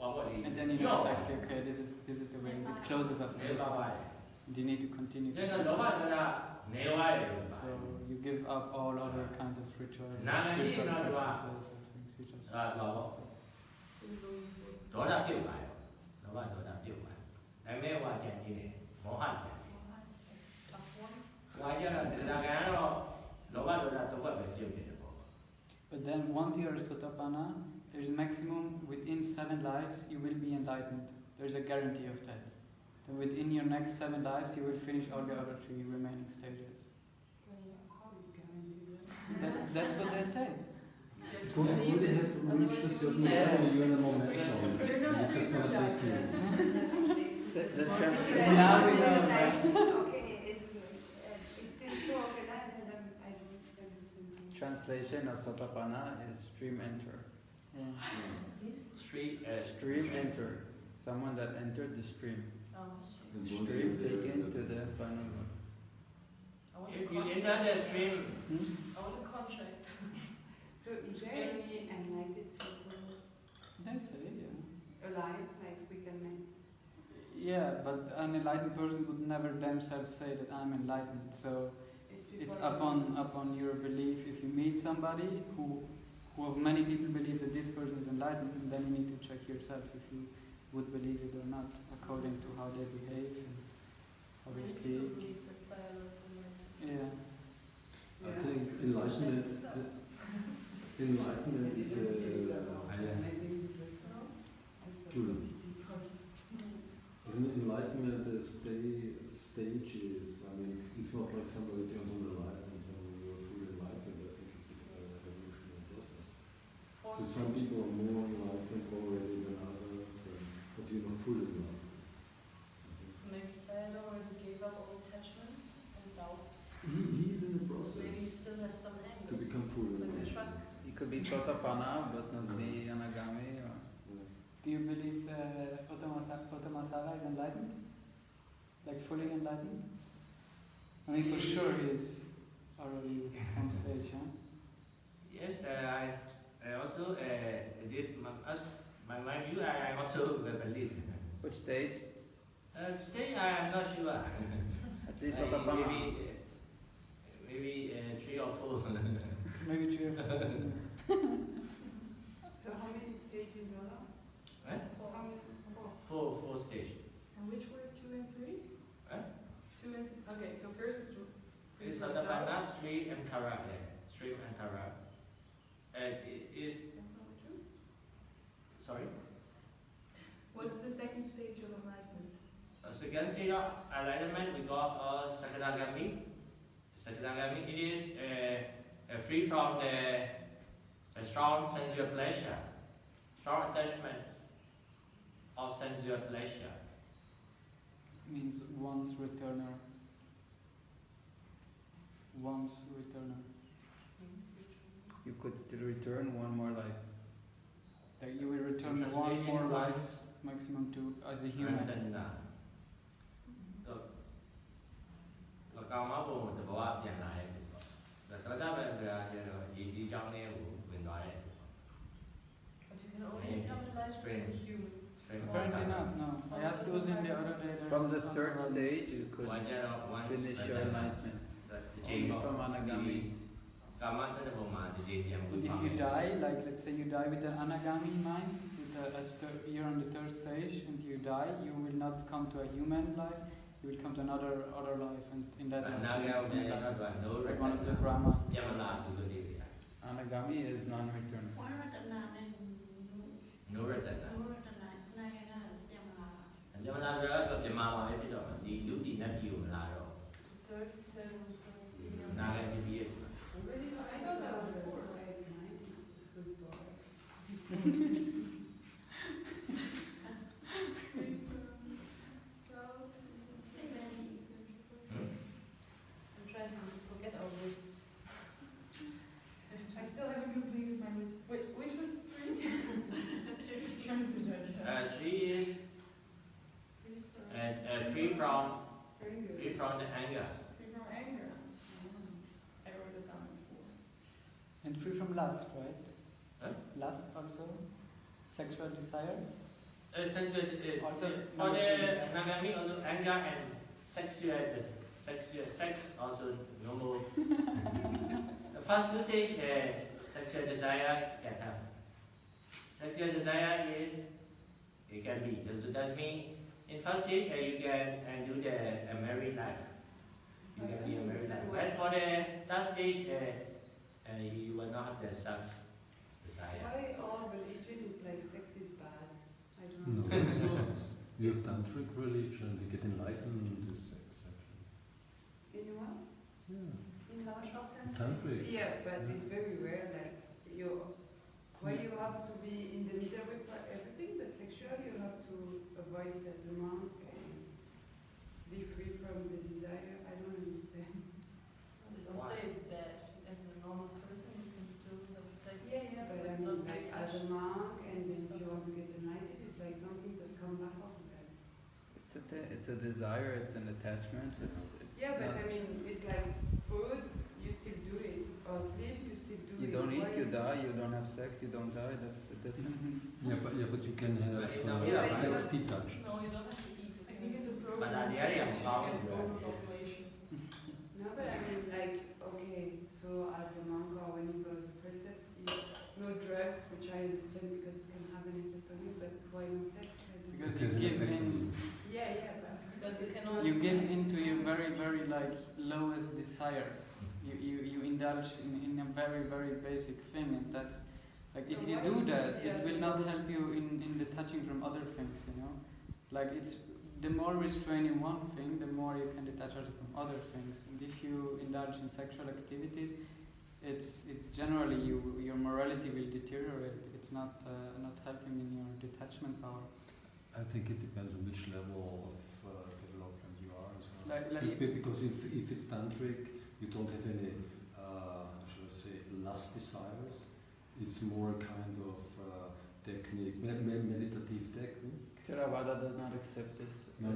And then you know exactly, okay, this is the way it closes after this one. And you need to continue to practice. So you give up all other kinds of spiritual practices and things you just ဒေါသပြုတ်ပါရောလောဘဒေါသပြုတ်ပါဒါပေမဲ့ဟိုကြံနေတယ်မောဟကြံနေဟိုကြတော့တရားကံတော့လောဘဒေါသတစ်ဝက်ပဲပြုတ်နေတယ်ပေါ့ But then once you are Sotapanna, there's a maximum within 7 lives you will be enlightened. There's a guarantee of that. Then within your next 7 lives you will finish all the other 3 remaining stages. That's what they say. Because you already have reached a certain level, you're in a momentum. You just want to take it. Now we know that. Okay, it's good. It seems so organized and I don't understand. Translation of Sotapanna is stream enter. stream Stream enter. Someone that entered the stream. And once Stream you're there, taken to the final one. if you enter the stream I want a contract. So is there any enlightened people They say, yeah. alive, like we can make? Yeah, but an enlightened person would never themselves say that I'm enlightened. So it's upon your belief. If you meet somebody who of many people believe that this person is enlightened, and then you need to check yourself if you would believe it or not, according to how they behave and how they speak. Yeah. I think enlightenment is Julie. Isn't enlightenment stages? I mean, it's not like somebody turns on the light and suddenly you're fully enlightened. I think it's a evolutionary process. So some people are more enlightened already than others, but you're not fully enlightened. So maybe Sayadaw already gave up all attachments and doubts. He's in the process Maybe he still has some anger. to become fully Like the enlightened. truck. You could be Sotapanna but not be Anagami. Or Do you believe Uttamasara is enlightened? Like fully enlightened? I mean, for sure he is already at some stage, huh? yes I also this my view I also believe which stage? Today I am not sure. At least Sotapanna. Maybe 3 or 4. Maybe 3 or 4. So how many stages in total? Huh? How many? 4. 4 stage. And which were 2 and 3? Huh? 2 and okay. So first is free It's from Sotapanna, doubt. stream and Kara. Stream and Kara. It is That's not true. sorry. What's the second stage of enlightenment? Second stage of enlightenment we got Sakadagami. Sakadagami it is free from the strong sensual pleasure, strong attachment of sensual pleasure. Means once returner. Once returner. You could still return one more life. Like you will return one Translation more was life, maximum 2 as a human. ကာမဘုံတဘောပြန်လာတဲ့ပေါ့ဒါတတပဲဆိုတာကျတော့ရည်စည်းကြောင်းလေးကိုဝင်သွားတဲ့ But you can only become enlightened as a human. Apparently not, no. I asked Uzin the other day. there's From the other 3rd ones. stage, you could ဘာကြတော့ once finish your enlightenment. တစ်ချိန် Only ပေါ့ from Anagami. ကာမစတဲ့ပုံမှာတစ်ချိန်ပြန် And if you die, like let's say you die with an anagami mind, you're on the 3rd stage, and you die, you will not come to a human life. You will come to another life, and in that life, you will come back, like one of the Brahma. ပြန်မလာဘူးလို့ဒီပြ Anagami is non-return. no return ပြန်မလာဆိုတော့ပြန်มาပါပဲဖြစ်တော့ဒီလူတည်နဲ့ပြည်ကိုမလာတော့ The third you said was နားလည်းပြည်ရဲ့ I thought that was 4. Right? 9 is good boy. I'm trying to forget our lists. I still haven't completed my list. Wait, which was 3? Trying to judge that. 3 is free from Very good. the anger. Free from anger. I wrote it down before. And free from lust, right? Huh? Lust also? Sexual desire? Also, for the Nagami, also anger and sexual sex also normal. The first stage, sexual desire can have. Sexual desire is, it can be. So that means in first stage you can do the married life. You can be a married life. But for the third stage, you will not have the sex desire. Why all religion is like sex is bad? I don't No, know. it's not. You have tantric religion, they get enlightened into sex actually. In what? Yeah. In what? Tantric. Yeah, but it's very rare. Like why you have to be in the middle with everything, but sexually you have to avoid it as a monk and be free from the desire. I don't understand. They don't say it's bad. As a normal person, you can still have sex. Yeah, but I mean, like as a monk, and if you want to get enlightened, it's like something that comes back of that. It's a desire, it's an attachment, it's Yeah, but not, I mean, it's like food, you still do it, or sleep, you still do it. you don't eat, Why you die, you don't have sex, you don't die, that's the difference. Yeah, but you can have sex detached. No, you don't have to eat. I think it's a But program the area of against power. overpopulation. No, but I mean, like, okay, so as a monk or when you go as a precept, no drugs, which I understand because it can have an effect on you, but why no sex? I don't know. because you give in, Yeah, but Because you cannot. you give into your very like lowest desire. You indulge in a very basic thing, and that's like if you do that, it will not help you in detaching from other things. You know, like it's the more restrained in one thing, the more you can detach yourself from other things. And if you indulge in sexual activities, it's generally your morality will deteriorate. It's not helping in your detachment power. I think it depends on which level of development you are. So. Like because if it's tantric, you don't have any, how shall I say, lust desires. It's more kind of technique, meditative technique. Theravada does not accept this. No.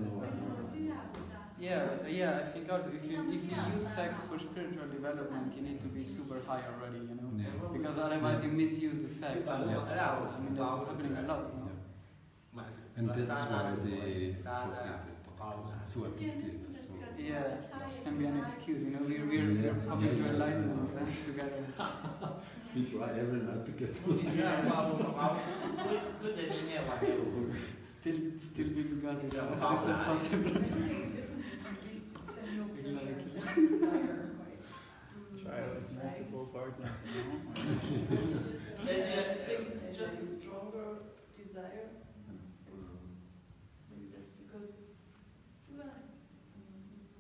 Yeah, I think also if you use sex for spiritual development, you need to be super high already, you know, Yeah. because otherwise you misuse the sex. Yeah. And that's, I mean, that's what's happening a lot, you know. And that's why they forbid it, because it's so addictive. So. Yeah, it can be an excuse, you know. We're hoping to enlightenment together. We try every night to get Good idea, Still being God is Yeah, as best as possible. I think the difference between these sensual pleasure and sexual desire are quite. Try with multiple partners, you know? I think it's just a stronger desire. Maybe that's because. Well,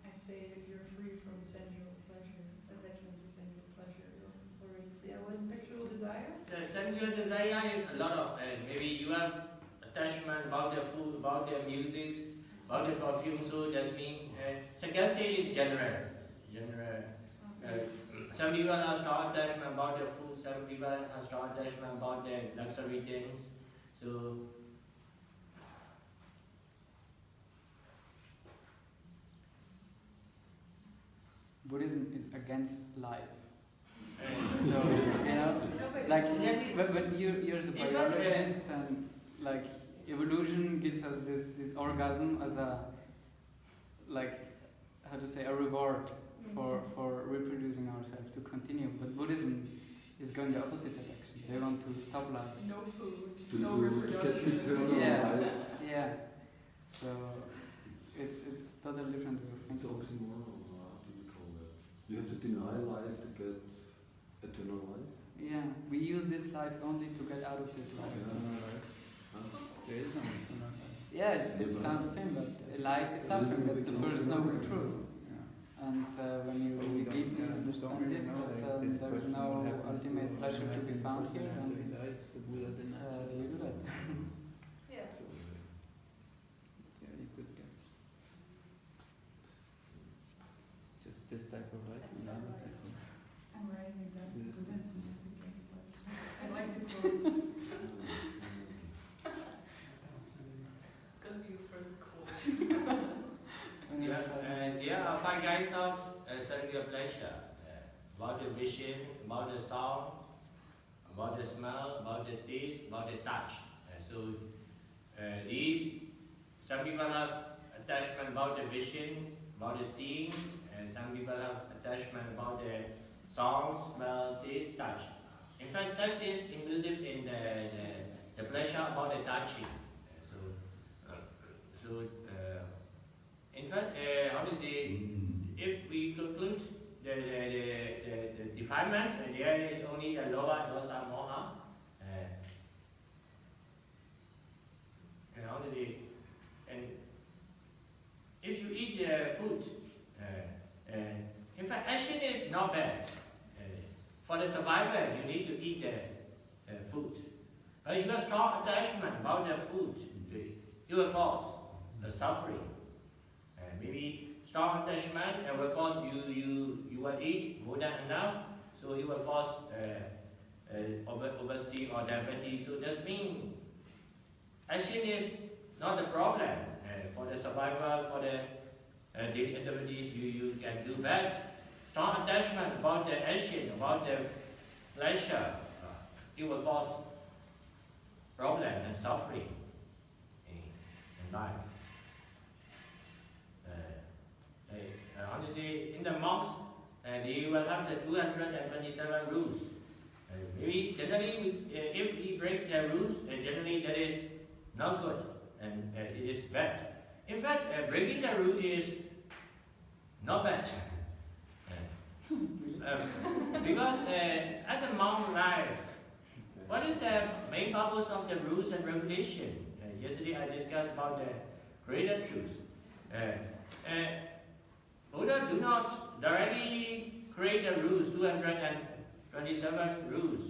I'd say if you're free from sensual pleasure, attachment to sensual pleasure, you're already free. Yeah, with sexual desire. The sensual desire is a lot of, maybe you have attachment about the food, about the music, about the perfume, so that means, second stage is general. Some people have strong attachment about the food, some people have strong attachment about the luxury things, so Buddhism is against life. uh, So, you know, like, Yeah, but you're the fact, biologist, and like, evolution gives us this orgasm as a, like, how to say, a reward for reproducing ourselves, to continue. But Buddhism is going the opposite direction. They want to stop life. No food, To no get reproduction. eternal Yeah. life. Yeah. So it's totally different way of It's thinking. oxymoron, how do we call that? You have to deny life to get eternal life? Yeah, we use this life only to get out of this life. There is no eternal life. Yeah, it sounds thin, but life is suffering. That's the first noble truth. Yeah. And when you But we don't, deeply don't understand really this, know that like this there is question, no what happens ultimate to pleasure to be enlightened found person here, after then he dies, the Buddha did not. you do that. Yeah. Yeah, you could guess. Just this type of life, another type of I'm writing it down. existence. Buddhism is against life. I like the quote. It's gonna be your first quote. and there are 5 kinds of sensual pleasure. About the vision, about the sound, about the smell, about the taste, about the touch. So some people have attachment about the vision, about the seeing, and some people have attachment about the sound, smell, taste, touch. In fact, sex is inclusive in the pleasure about the touching. In fact, how to say, if we conclude the defilement, there is only the lower dosa moha. How to say, and if you eat food, in fact, action is not bad. For the survivor, you need to eat the food. But you have strong attachment about the food, it will cause suffering. Maybe strong attachment will cause you will eat more than enough, so it will cause obesity or diabetes. So that means action is not the problem. For the survival, for the daily activities, you can do bad. Strong attachment about the action, about the pleasure, it will cause problem and suffering in life. Honestly, in the monks, they will have the 227 rules. Maybe generally, if we break the rules, generally that is not good and it is bad. In fact, breaking the rule is not bad. Because at the monk life, what is the main purpose of the rules and regulation? Yesterday I discussed about the greater truth. Buddha do not directly create the rules, 227 rules.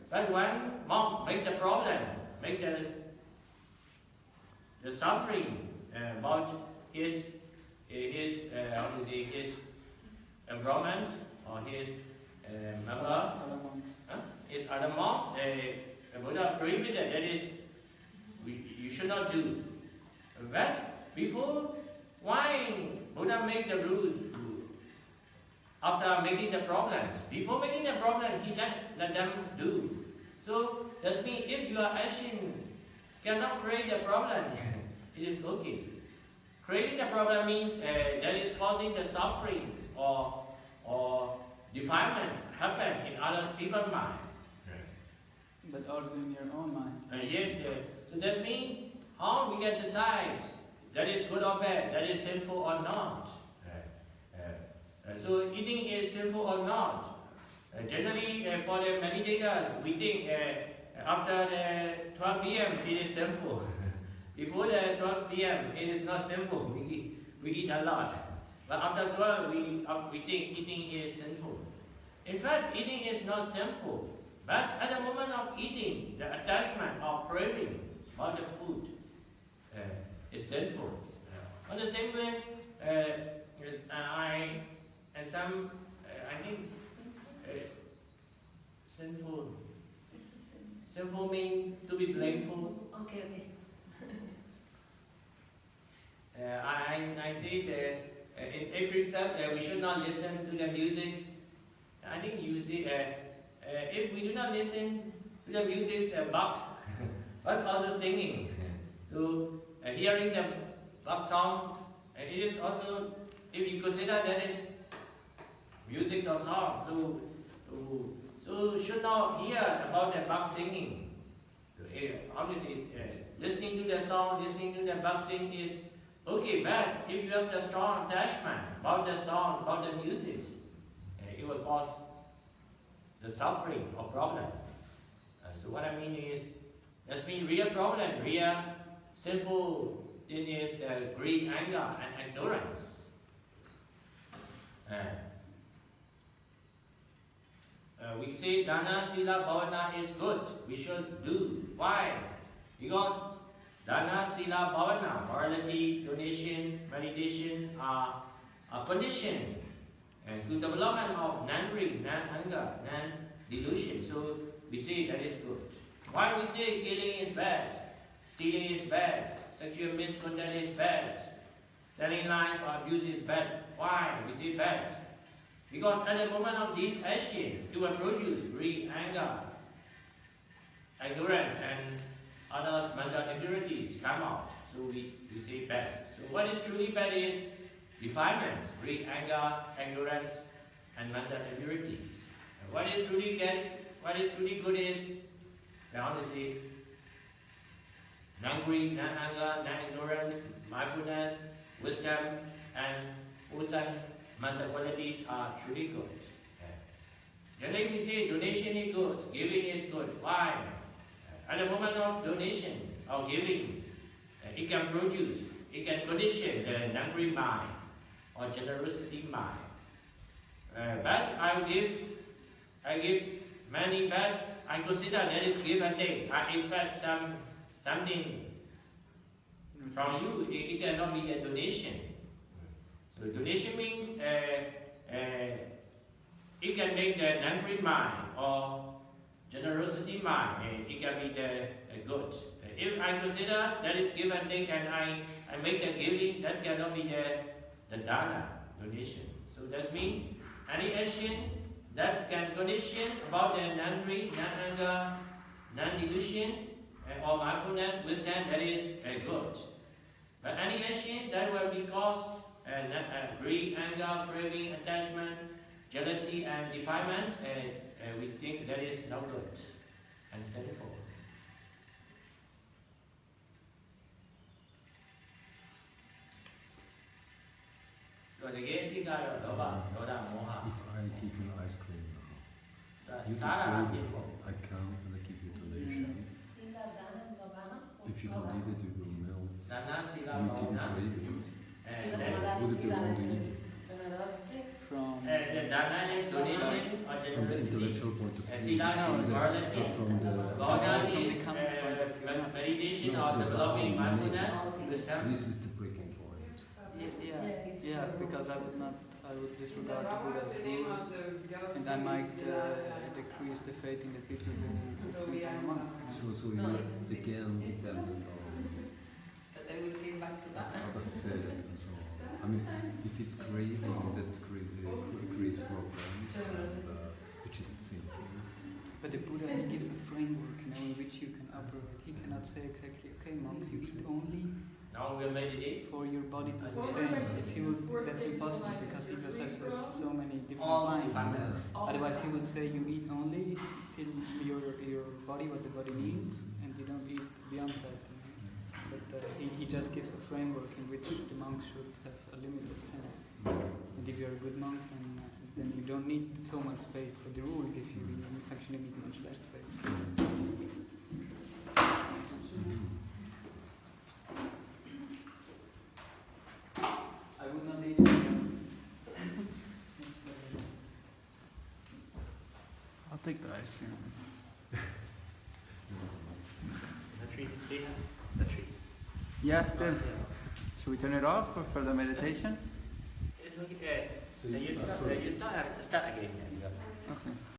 But when monk make the problem, make the suffering about his environment or his member, his other monks, Buddha prohibited, that is, you should not do. But before, why Buddha make the rules after making the problems? Before making the problem, he let them do. So that means if your action cannot create the problem, it is okay. Creating the problem means that is causing the suffering or defilements happen in other people's mind. But also in your own mind. Yes, so that means how we can decide that is good or bad, that is sinful or not. So eating is sinful or not. Generally, for the meditators, we think after the 12 p.m. it is sinful. Before the 12 p.m. it is not sinful. We eat a lot. But after 12, we think eating is sinful. In fact, eating is not sinful. But at the moment of eating, the attachment or craving for the food is sinful. On the same way, I think sinful. Sinful means to be blameful. Okay. I say that in every step we should not listen to the music. I think you see if we do not listen to the music, box also singing. So hearing the box song, it is also, if you consider that is music or song, so should not hear about the box singing. Obviously, listening to the song, listening to the box sing is okay, but if you have the strong attachment about the song, about the music, it will cause the suffering or problem. So what I mean is, that's mean real problem, real sinful thing is the greed, anger, and ignorance. We say Dana, Sila, Bhavana is good. We should do. Why? Because Dana, Sila, Bhavana, morality, donation, meditation are a condition to development of non-greed, non-anger, non-delusion. So we say that is good. Why we say killing is bad, stealing is bad, sexual misconduct is bad, telling lies or abuse is bad? Why we say bad? Because at the moment of this action, it will produce greed, anger, ignorance, and other mental impurities come out. So we say bad. So what is truly bad is defilements, greed, anger, ignorance, and mental impurities. And what is truly good is, honestly, non-greed, non-anger, non-ignorance, mindfulness, wisdom, and wholesome mental qualities are truly good. Generally we say donation is good, giving is good. Why? At the moment of donation or giving, it can produce, it can condition the non-greed mind or generosity mind. But I give money, but I consider that is give and take. I expect something from you. It cannot be a donation. So donation means it can make the non-greed mind or generosity mind. It can be the good. If I consider that is give and take, and I make the giving, that cannot be the dana, donation. So that means any action that can condition about the non-greed, non-anger, non-delusion, or mindfulness, wisdom, that is good. But any action that will be caused greed, anger, craving, attachment, jealousy, and defilements, we think that is no good and sinful. Rồi thì cái thứ hai là đó là moha. If I give you ice cream now, you Xá là can gì? trade it. I come and I give you donation. If you don't need it, you will melt. Dana sila You didn't bhavana. trade it. Would it want to eat it? From The dana is donation or From the generosity. intellectual point of view. Sila is morality. From the Bhavana From is the common point of view. meditation No, or the developing Bhavana, mindfulness, wisdom. this is the breaking point. yeah, because I would disregard the Buddha's rules, and I might decrease the faith in the people who become a monk. So you again dependent on But then we came back to that. others said and so on. I mean, if it's craving, that's crazy, creates problems, and, which is sinful. But the Buddha, he gives a framework, in which you can operate. He cannot say exactly, okay, monks, you eat only Now we meditate. for your body to sustain. If he would, that's impossible because he possesses so many different All minds. defilements. Otherwise, he would say you eat only till your body, what the body needs, and you don't eat beyond that. But he just gives a framework in which the monks should have a limited hand. And if you're a good monk, then you don't need so much space. But the rule gives you actually need much less space. I would not eat it. I'll take the ice cream. The tree, stay here. The tree. Yeah, still. Should we turn it off for the meditation? It's okay. You start again. Okay.